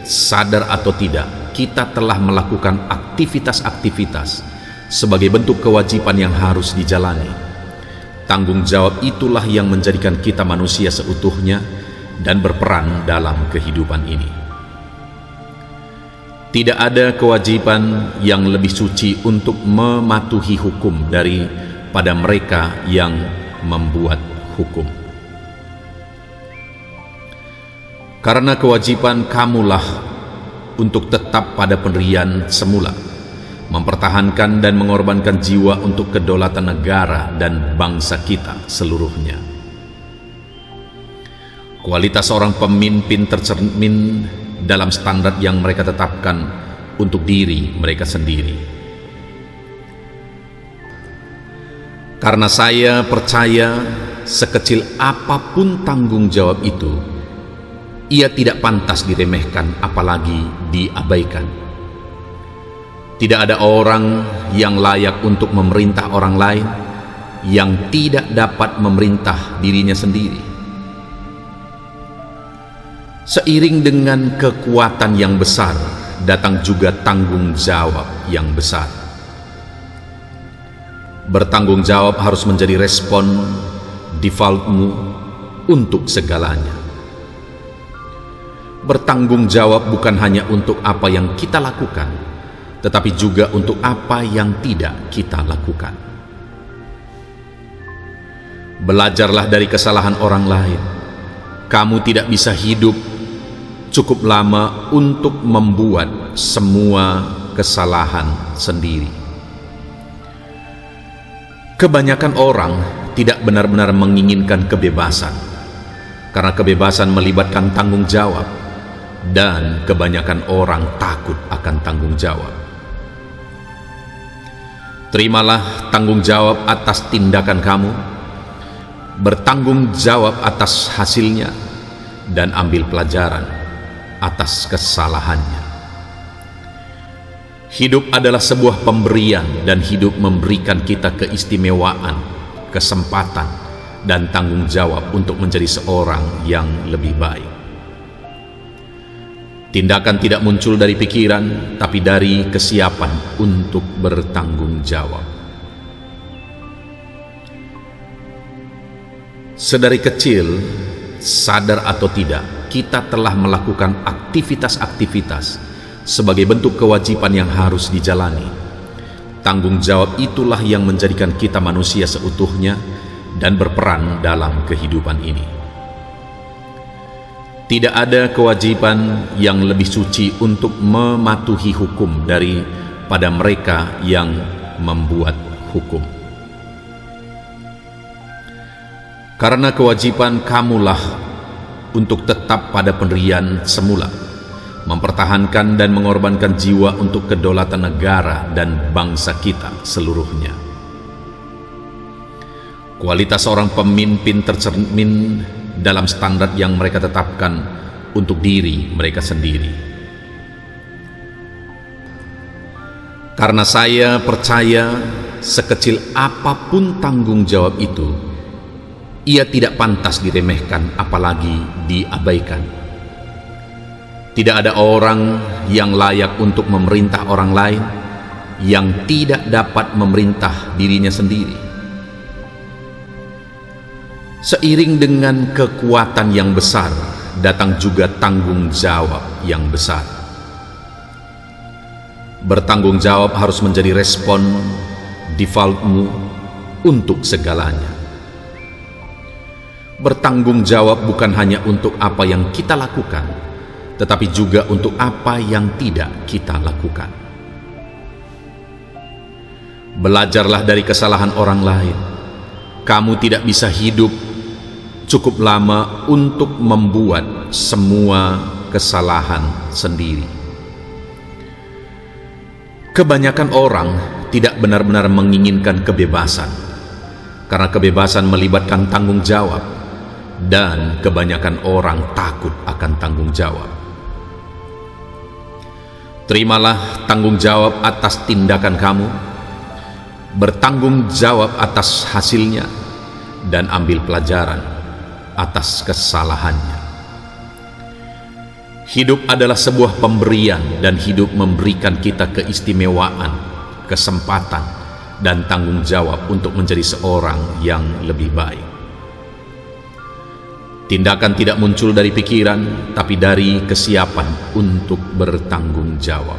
sadar atau tidak, kita telah melakukan aktivitas-aktivitas sebagai bentuk kewajiban yang harus dijalani. Tanggung jawab itulah yang menjadikan kita manusia seutuhnya dan berperan dalam kehidupan ini. Tidak ada kewajiban yang lebih suci untuk mematuhi hukum daripada mereka yang membuat hukum. Karena kewajiban kamulah untuk tetap pada pendirian semula, mempertahankan dan mengorbankan jiwa untuk kedaulatan negara dan bangsa kita seluruhnya. Kualitas seorang pemimpin tercermin dalam standar yang mereka tetapkan untuk diri mereka sendiri. Karena saya percaya sekecil apapun tanggung jawab itu, ia tidak pantas diremehkan apalagi diabaikan. Tidak ada orang yang layak untuk memerintah orang lain yang tidak dapat memerintah dirinya sendiri. Seiring dengan kekuatan yang besar, datang juga tanggung jawab yang besar. Bertanggung jawab harus menjadi respon defaultmu untuk segalanya. Bertanggung jawab bukan hanya untuk apa yang kita lakukan, tetapi juga untuk apa yang tidak kita lakukan. Belajarlah dari kesalahan orang lain. Kamu tidak bisa hidup cukup lama untuk membuat semua kesalahan sendiri. Kebanyakan orang tidak benar-benar menginginkan kebebasan, karena kebebasan melibatkan tanggung jawab, dan kebanyakan orang takut akan tanggung jawab. Terimalah tanggung jawab atas tindakan kamu, bertanggung jawab atas hasilnya, dan ambil pelajaran atas kesalahannya. Hidup adalah sebuah pemberian, dan hidup memberikan kita keistimewaan, kesempatan, dan tanggung jawab untuk menjadi seorang yang lebih baik. Tindakan tidak muncul dari pikiran, tapi dari kesiapan untuk bertanggung jawab. Sedari kecil, sadar atau tidak, kita telah melakukan aktivitas-aktivitas sebagai bentuk kewajiban yang harus dijalani. Tanggung jawab itulah yang menjadikan kita manusia seutuhnya dan berperan dalam kehidupan ini. Tidak ada kewajiban yang lebih suci untuk mematuhi hukum daripada mereka yang membuat hukum. Karena kewajiban kamulah untuk tetap pada pendirian semula, mempertahankan dan mengorbankan jiwa untuk kedaulatan negara dan bangsa kita seluruhnya. Kualitas seorang pemimpin tercermin dalam standar yang mereka tetapkan untuk diri mereka sendiri. Karena saya percaya sekecil apapun tanggung jawab itu, ia tidak pantas diremehkan apalagi diabaikan. Tidak ada orang yang layak untuk memerintah orang lain yang tidak dapat memerintah dirinya sendiri. Seiring dengan kekuatan yang besar, datang juga tanggung jawab yang besar. Bertanggung jawab harus menjadi respon defaultmu untuk segalanya. Bertanggung jawab bukan hanya untuk apa yang kita lakukan, tetapi juga untuk apa yang tidak kita lakukan. Belajarlah dari kesalahan orang lain. Kamu tidak bisa hidup cukup lama untuk membuat semua kesalahan sendiri. Kebanyakan orang tidak benar-benar menginginkan kebebasan, karena kebebasan melibatkan tanggung jawab, dan kebanyakan orang takut akan tanggung jawab. Terimalah tanggung jawab atas tindakan kamu, bertanggung jawab atas hasilnya, dan ambil pelajaran atas kesalahannya. Hidup adalah sebuah pemberian, dan hidup memberikan kita keistimewaan, kesempatan, dan tanggung jawab untuk menjadi seorang yang lebih baik. Tindakan tidak muncul dari pikiran, tapi dari kesiapan untuk bertanggung jawab.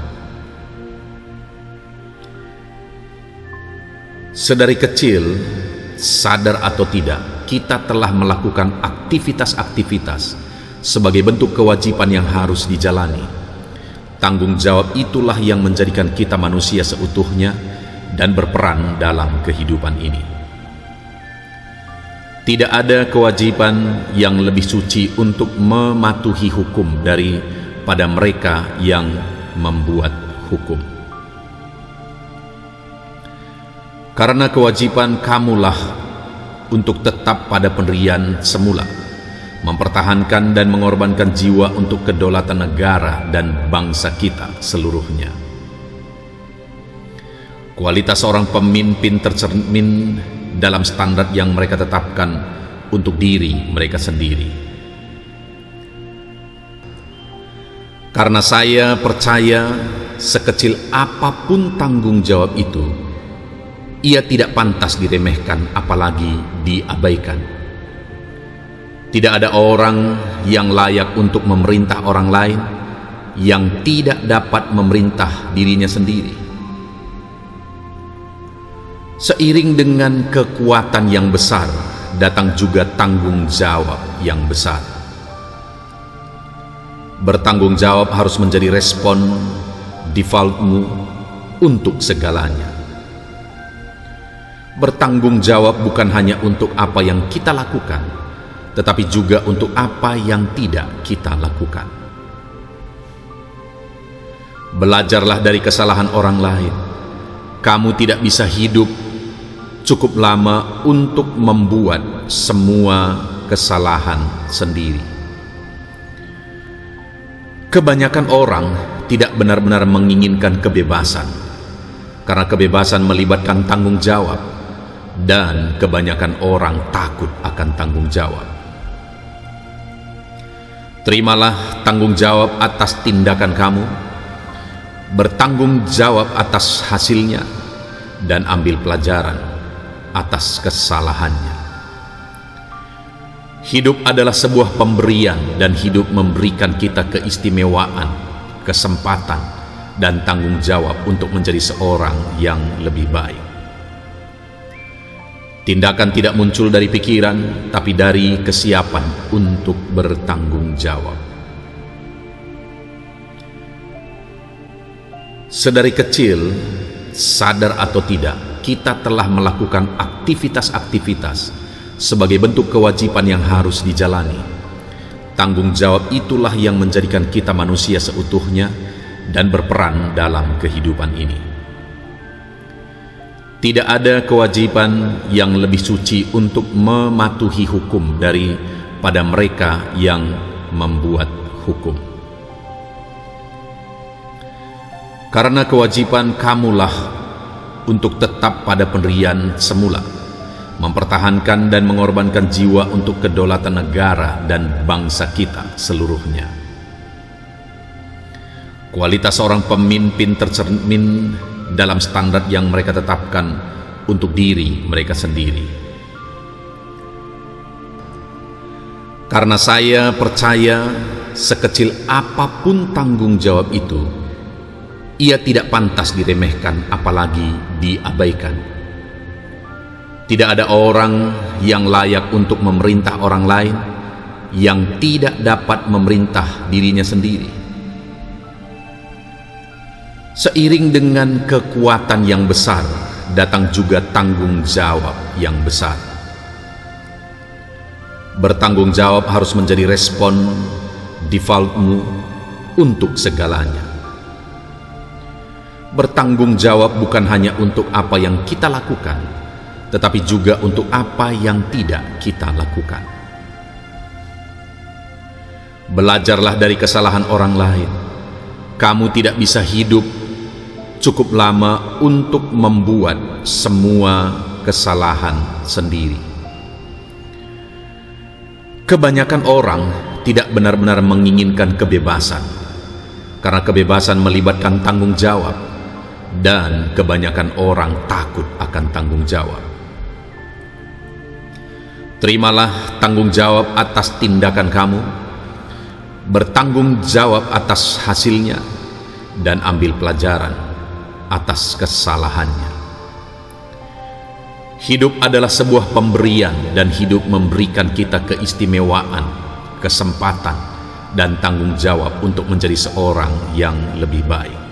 Sedari kecil, sadar atau tidak, kita telah melakukan aktivitas-aktivitas sebagai bentuk kewajiban yang harus dijalani. Tanggung jawab itulah yang menjadikan kita manusia seutuhnya dan berperan dalam kehidupan ini. Tidak ada kewajiban yang lebih suci untuk mematuhi hukum daripada mereka yang membuat hukum. Karena kewajiban kamulah untuk tetap pada pendirian semula, mempertahankan dan mengorbankan jiwa untuk kedaulatan negara dan bangsa kita seluruhnya. Kualitas seorang pemimpin tercermin dalam standar yang mereka tetapkan untuk diri mereka sendiri. Karena saya percaya sekecil apapun tanggung jawab itu, ia tidak pantas diremehkan apalagi diabaikan. Tidak ada orang yang layak untuk memerintah orang lain yang tidak dapat memerintah dirinya sendiri. Seiring dengan kekuatan yang besar, datang juga tanggung jawab yang besar. Bertanggung jawab harus menjadi respon defaultmu untuk segalanya. Bertanggung jawab bukan hanya untuk apa yang kita lakukan, tetapi juga untuk apa yang tidak kita lakukan. Belajarlah dari kesalahan orang lain. Kamu tidak bisa hidup cukup lama untuk membuat semua kesalahan sendiri. Kebanyakan orang tidak benar-benar menginginkan kebebasan, karena kebebasan melibatkan tanggung jawab, dan kebanyakan orang takut akan tanggung jawab. Terimalah tanggung jawab atas tindakan kamu, bertanggung jawab atas hasilnya, dan ambil pelajaran atas kesalahannya. Hidup adalah sebuah pemberian, dan hidup memberikan kita keistimewaan, kesempatan, dan tanggung jawab untuk menjadi seorang yang lebih baik. Tindakan tidak muncul dari pikiran, tapi dari kesiapan untuk bertanggung jawab. Sedari kecil, sadar atau tidak, kita telah melakukan aktivitas-aktivitas sebagai bentuk kewajiban yang harus dijalani. Tanggung jawab itulah yang menjadikan kita manusia seutuhnya dan berperan dalam kehidupan ini. Tidak ada kewajiban yang lebih suci untuk mematuhi hukum daripada mereka yang membuat hukum. Karena kewajiban kamulah untuk tetap pada pendirian semula, mempertahankan dan mengorbankan jiwa untuk kedaulatan negara dan bangsa kita seluruhnya. Kualitas seorang pemimpin tercermin dalam standar yang mereka tetapkan untuk diri mereka sendiri. Karena saya percaya sekecil apapun tanggung jawab itu, ia tidak pantas diremehkan apalagi diabaikan. Tidak ada orang yang layak untuk memerintah orang lain yang tidak dapat memerintah dirinya sendiri. Seiring dengan kekuatan yang besar, datang juga tanggung jawab yang besar. Bertanggung jawab harus menjadi respon defaultmu untuk segalanya. Bertanggung jawab bukan hanya untuk apa yang kita lakukan, tetapi juga untuk apa yang tidak kita lakukan. Belajarlah dari kesalahan orang lain. Kamu tidak bisa hidup cukup lama untuk membuat semua kesalahan sendiri. Kebanyakan orang tidak benar-benar menginginkan kebebasan, karena kebebasan melibatkan tanggung jawab, dan kebanyakan orang takut akan tanggung jawab. Terimalah tanggung jawab atas tindakan kamu, bertanggung jawab atas hasilnya, dan ambil pelajaran atas kesalahannya. Hidup adalah sebuah pemberian, dan hidup memberikan kita keistimewaan, kesempatan, dan tanggung jawab untuk menjadi seorang yang lebih baik.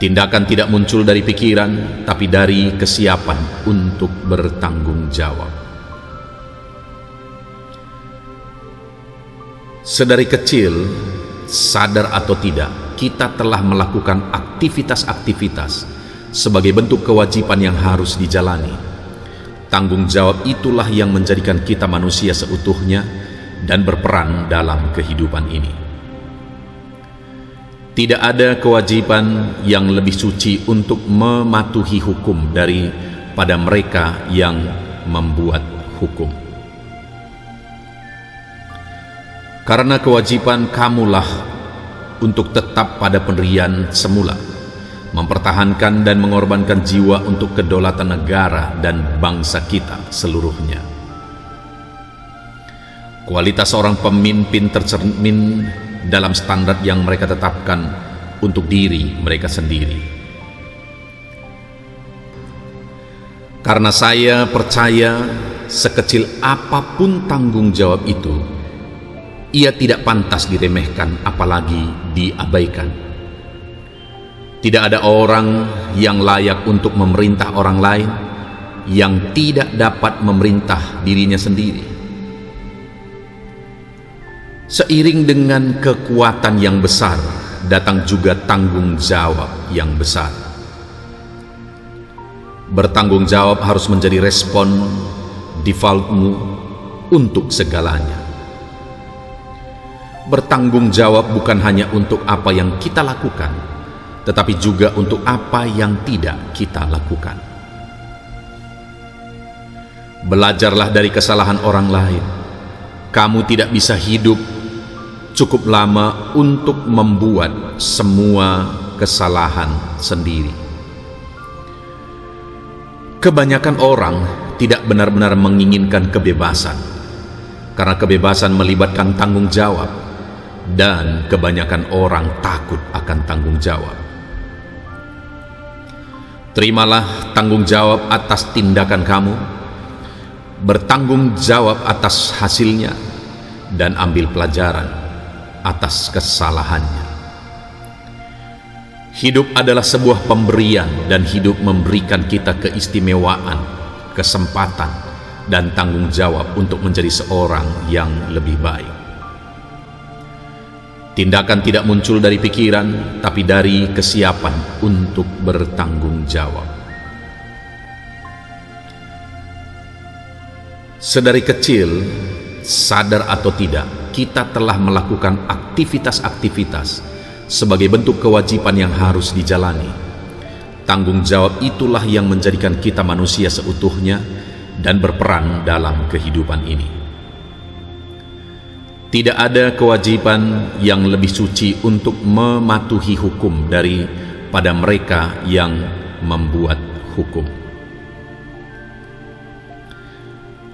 Tindakan tidak muncul dari pikiran, tapi dari kesiapan untuk bertanggung jawab. Sedari kecil, sadar atau tidak, kita telah melakukan aktivitas-aktivitas sebagai bentuk kewajiban yang harus dijalani. Tanggung jawab itulah yang menjadikan kita manusia seutuhnya dan berperan dalam kehidupan ini. Tidak ada kewajiban yang lebih suci untuk mematuhi hukum daripada mereka yang membuat hukum. Karena kewajiban kamulah untuk tetap pada pendirian semula, mempertahankan dan mengorbankan jiwa untuk kedaulatan negara dan bangsa kita seluruhnya. Kualitas seorang pemimpin tercermin dalam standar yang mereka tetapkan untuk diri mereka sendiri. Karena saya percaya sekecil apapun tanggung jawab itu, ia tidak pantas diremehkan apalagi diabaikan. Tidak ada orang yang layak untuk memerintah orang lain yang tidak dapat memerintah dirinya sendiri. Seiring dengan kekuatan yang besar, datang juga tanggung jawab yang besar. Bertanggung jawab harus menjadi respon defaultmu untuk segalanya. Bertanggung jawab bukan hanya untuk apa yang kita lakukan, tetapi juga untuk apa yang tidak kita lakukan. Belajarlah dari kesalahan orang lain. Kamu tidak bisa hidup cukup lama untuk membuat semua kesalahan sendiri. Kebanyakan orang tidak benar-benar menginginkan kebebasan, karena kebebasan melibatkan tanggung jawab, dan kebanyakan orang takut akan tanggung jawab. Terimalah tanggung jawab atas tindakan kamu, bertanggung jawab atas hasilnya, dan ambil pelajaran atas kesalahannya. Hidup adalah sebuah pemberian, dan hidup memberikan kita keistimewaan, kesempatan, dan tanggung jawab untuk menjadi seorang yang lebih baik. Tindakan tidak muncul dari pikiran, tapi dari kesiapan untuk bertanggung jawab. Sedari kecil, sadar atau tidak, kita telah melakukan aktivitas-aktivitas sebagai bentuk kewajiban yang harus dijalani. Tanggung jawab itulah yang menjadikan kita manusia seutuhnya dan berperan dalam kehidupan ini. Tidak ada kewajiban yang lebih suci untuk mematuhi hukum daripada mereka yang membuat hukum.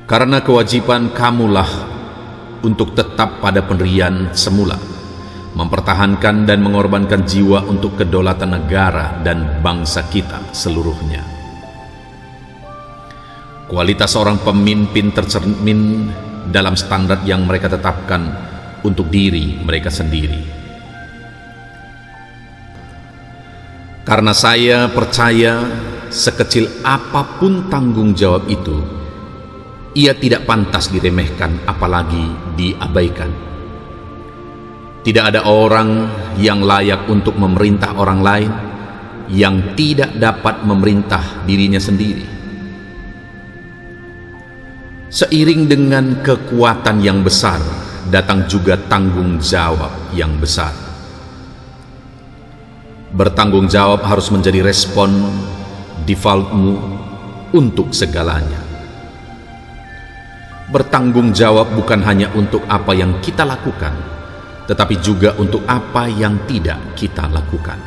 Karena kewajiban kamulah untuk tetap pada pendirian semula, mempertahankan dan mengorbankan jiwa untuk kedaulatan negara dan bangsa kita seluruhnya. Kualitas seorang pemimpin tercermin dalam standar yang mereka tetapkan untuk diri mereka sendiri. Karena saya percaya sekecil apapun tanggung jawab itu, ia tidak pantas diremehkan apalagi diabaikan. Tidak ada orang yang layak untuk memerintah orang lain yang tidak dapat memerintah dirinya sendiri. Seiring dengan kekuatan yang besar, datang juga tanggung jawab yang besar. Bertanggung jawab harus menjadi respon defaultmu untuk segalanya. Bertanggung jawab bukan hanya untuk apa yang kita lakukan, tetapi juga untuk apa yang tidak kita lakukan.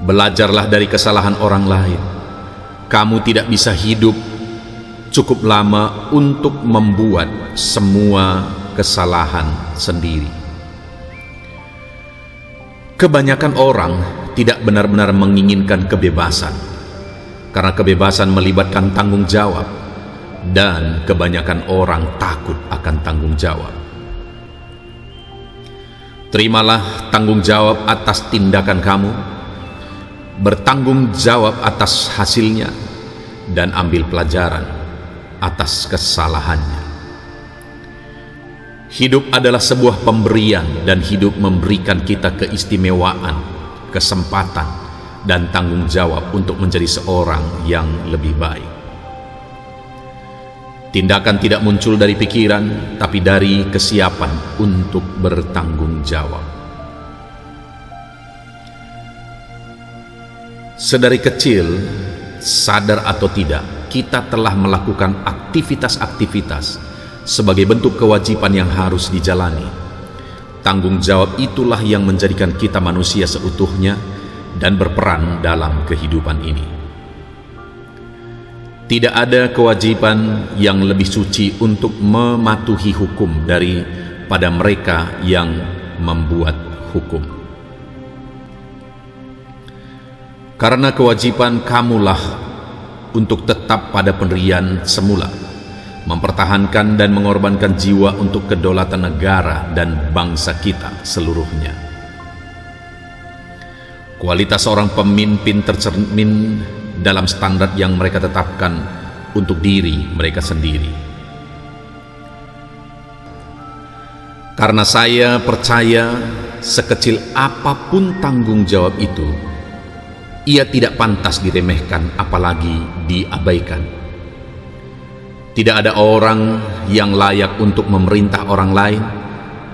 Belajarlah dari kesalahan orang lain. Kamu tidak bisa hidup cukup lama untuk membuat semua kesalahan sendiri. Kebanyakan orang tidak benar-benar menginginkan kebebasan, karena kebebasan melibatkan tanggung jawab, dan kebanyakan orang takut akan tanggung jawab. Terimalah tanggung jawab atas tindakan kamu, bertanggung jawab atas hasilnya, dan ambil pelajaran atas kesalahannya. Hidup adalah sebuah pemberian, dan hidup memberikan kita keistimewaan, kesempatan, dan tanggung jawab untuk menjadi seorang yang lebih baik. Tindakan tidak muncul dari pikiran, tapi dari kesiapan untuk bertanggung jawab. Sedari kecil, sadar atau tidak, kita telah melakukan aktivitas-aktivitas sebagai bentuk kewajiban yang harus dijalani. Tanggung jawab itulah yang menjadikan kita manusia seutuhnya dan berperan dalam kehidupan ini. Tidak ada kewajiban yang lebih suci untuk mematuhi hukum daripada mereka yang membuat hukum. Karena kewajiban kamulah untuk tetap pada pendirian semula, mempertahankan dan mengorbankan jiwa untuk kedaulatan negara dan bangsa kita seluruhnya. Kualitas seorang pemimpin tercermin dalam standar yang mereka tetapkan untuk diri mereka sendiri. Karena saya percaya sekecil apapun tanggung jawab itu, ia tidak pantas diremehkan apalagi diabaikan. Tidak ada orang yang layak untuk memerintah orang lain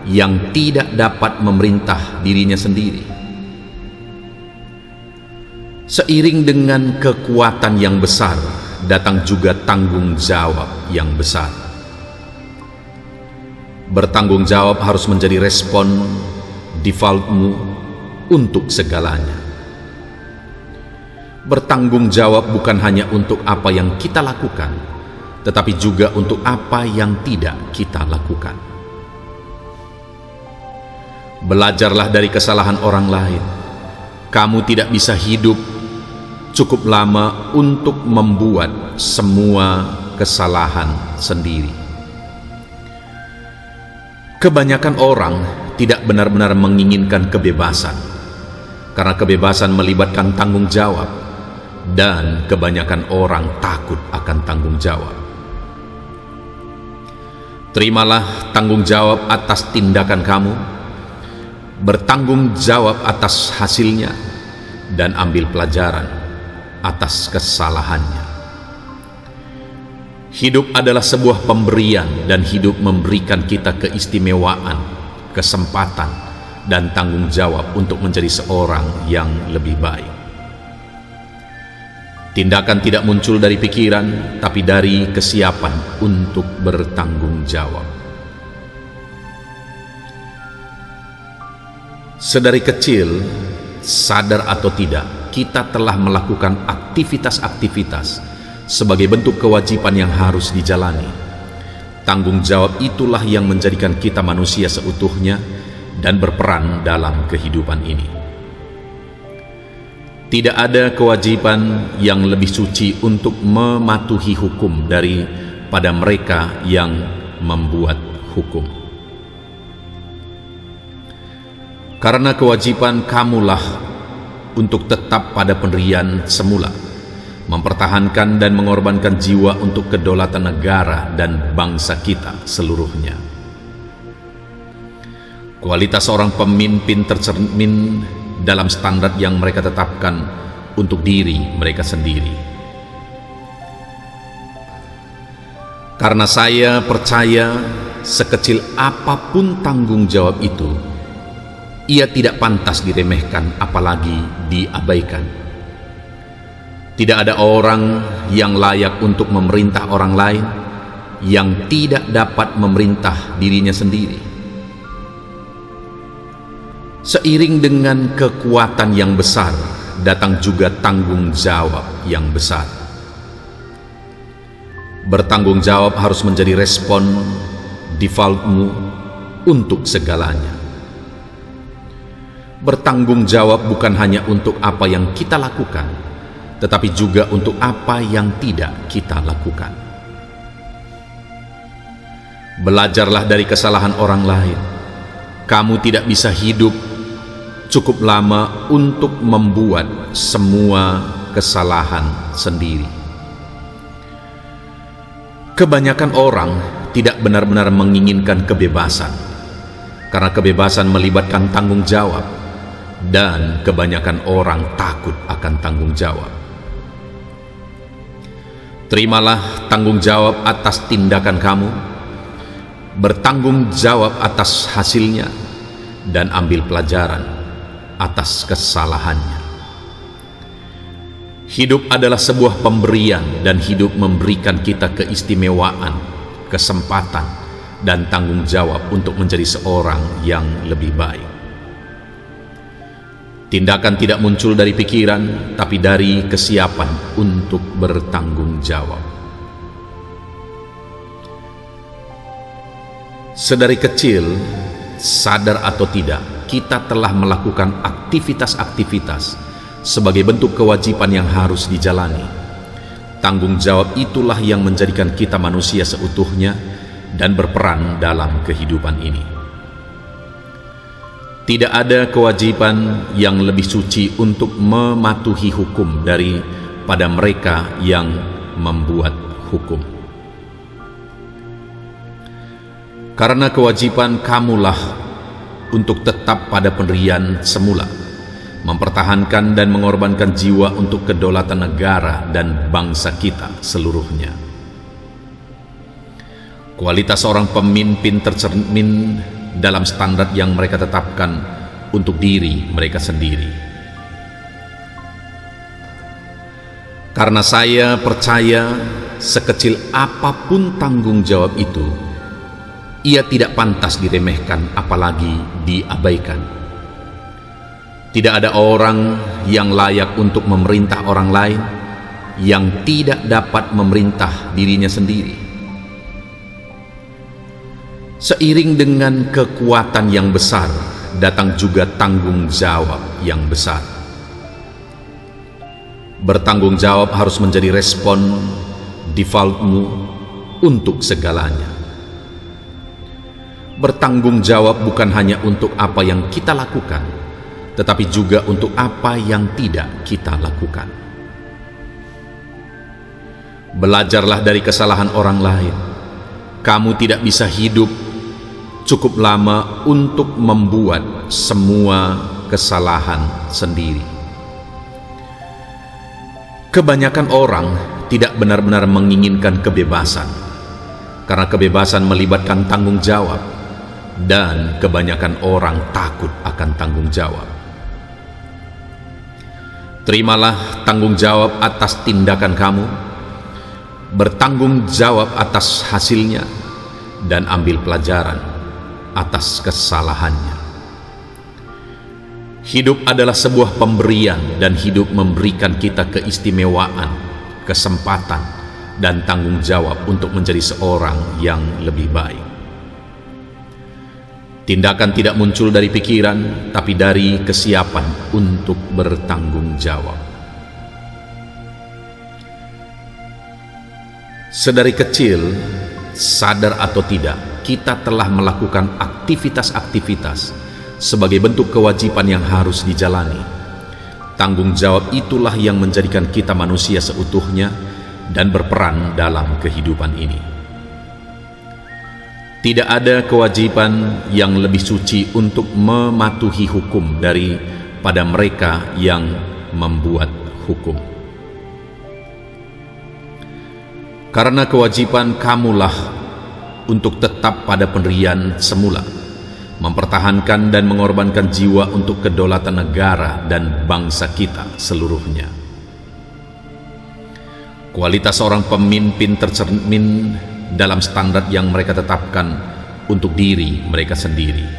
yang tidak dapat memerintah dirinya sendiri. Seiring dengan kekuatan yang besar, datang juga tanggung jawab yang besar. Bertanggung jawab harus menjadi respon defaultmu untuk segalanya. Bertanggung jawab bukan hanya untuk apa yang kita lakukan, tetapi juga untuk apa yang tidak kita lakukan. Belajarlah dari kesalahan orang lain. Kamu tidak bisa hidup cukup lama untuk membuat semua kesalahan sendiri. Kebanyakan orang tidak benar-benar menginginkan kebebasan, karena kebebasan melibatkan tanggung jawab, dan kebanyakan orang takut akan tanggung jawab. Terimalah tanggung jawab atas tindakan kamu, bertanggung jawab atas hasilnya, dan ambil pelajaran atas kesalahannya. Hidup adalah sebuah pemberian, dan hidup memberikan kita keistimewaan, kesempatan, dan tanggung jawab untuk menjadi seorang yang lebih baik. Tindakan tidak muncul dari pikiran, tapi dari kesiapan untuk bertanggung jawab. Sedari kecil, sadar atau tidak, kita telah melakukan aktivitas-aktivitas sebagai bentuk kewajiban yang harus dijalani. Tanggung jawab itulah yang menjadikan kita manusia seutuhnya dan berperan dalam kehidupan ini. Tidak ada kewajiban yang lebih suci untuk mematuhi hukum daripada mereka yang membuat hukum. Karena kewajiban kamulah untuk tetap pada pendirian semula, mempertahankan dan mengorbankan jiwa untuk kedaulatan negara dan bangsa kita seluruhnya. Kualitas seorang pemimpin tercermin dalam standar yang mereka tetapkan untuk diri mereka sendiri. Karena saya percaya sekecil apapun tanggung jawab itu, ia tidak pantas diremehkan apalagi diabaikan. Tidak ada orang yang layak untuk memerintah orang lain yang tidak dapat memerintah dirinya sendiri. Seiring dengan kekuatan yang besar, datang juga tanggung jawab yang besar. Bertanggung jawab harus menjadi respon defaultmu untuk segalanya. Bertanggung jawab bukan hanya untuk apa yang kita lakukan, tetapi juga untuk apa yang tidak kita lakukan. Belajarlah dari kesalahan orang lain. Kamu tidak bisa hidup cukup lama untuk membuat semua kesalahan sendiri. Kebanyakan orang tidak benar-benar menginginkan kebebasan, karena kebebasan melibatkan tanggung jawab, dan kebanyakan orang takut akan tanggung jawab. Terimalah tanggung jawab atas tindakan kamu, bertanggung jawab atas hasilnya, dan ambil pelajaran atas kesalahannya. Hidup adalah sebuah pemberian, dan hidup memberikan kita keistimewaan, kesempatan, dan tanggung jawab untuk menjadi seorang yang lebih baik. Tindakan tidak muncul dari pikiran, tapi dari kesiapan untuk bertanggung jawab. Sedari kecil, sadar atau tidak, kita telah melakukan aktivitas-aktivitas sebagai bentuk kewajiban yang harus dijalani. Tanggung jawab itulah yang menjadikan kita manusia seutuhnya dan berperan dalam kehidupan ini. Tidak ada kewajiban yang lebih suci untuk mematuhi hukum daripada mereka yang membuat hukum. Karena kewajiban kamulah untuk tetap pada pendirian semula, mempertahankan dan mengorbankan jiwa untuk kedaulatan negara dan bangsa kita seluruhnya. Kualitas seorang pemimpin tercermin dalam standar yang mereka tetapkan untuk diri mereka sendiri. Karena saya percaya sekecil apapun tanggung jawab itu, ia tidak pantas diremehkan apalagi diabaikan. Tidak ada orang yang layak untuk memerintah orang lain yang tidak dapat memerintah dirinya sendiri. Seiring dengan kekuatan yang besar, datang juga tanggung jawab yang besar. Bertanggung jawab harus menjadi respon defaultmu untuk segalanya. Bertanggung jawab bukan hanya untuk apa yang kita lakukan, tetapi juga untuk apa yang tidak kita lakukan. Belajarlah dari kesalahan orang lain. Kamu tidak bisa hidup cukup lama untuk membuat semua kesalahan sendiri. Kebanyakan orang tidak benar-benar menginginkan kebebasan, karena kebebasan melibatkan tanggung jawab, dan kebanyakan orang takut akan tanggung jawab. Terimalah tanggung jawab atas tindakan kamu, bertanggung jawab atas hasilnya, dan ambil pelajaran atas kesalahannya. Hidup adalah sebuah pemberian, dan hidup memberikan kita keistimewaan, kesempatan, dan tanggung jawab untuk menjadi seorang yang lebih baik. Tindakan tidak muncul dari pikiran, tapi dari kesiapan untuk bertanggung jawab. Sedari kecil, sadar atau tidak, kita telah melakukan aktivitas-aktivitas sebagai bentuk kewajiban yang harus dijalani. Tanggung jawab itulah yang menjadikan kita manusia seutuhnya dan berperan dalam kehidupan ini. Tidak ada kewajiban yang lebih suci untuk mematuhi hukum daripada mereka yang membuat hukum. Karena kewajiban kamulah untuk tetap pada pendirian semula, mempertahankan dan mengorbankan jiwa untuk kedaulatan negara dan bangsa kita seluruhnya. Kualitas seorang pemimpin tercermin dalam standar yang mereka tetapkan untuk diri mereka sendiri.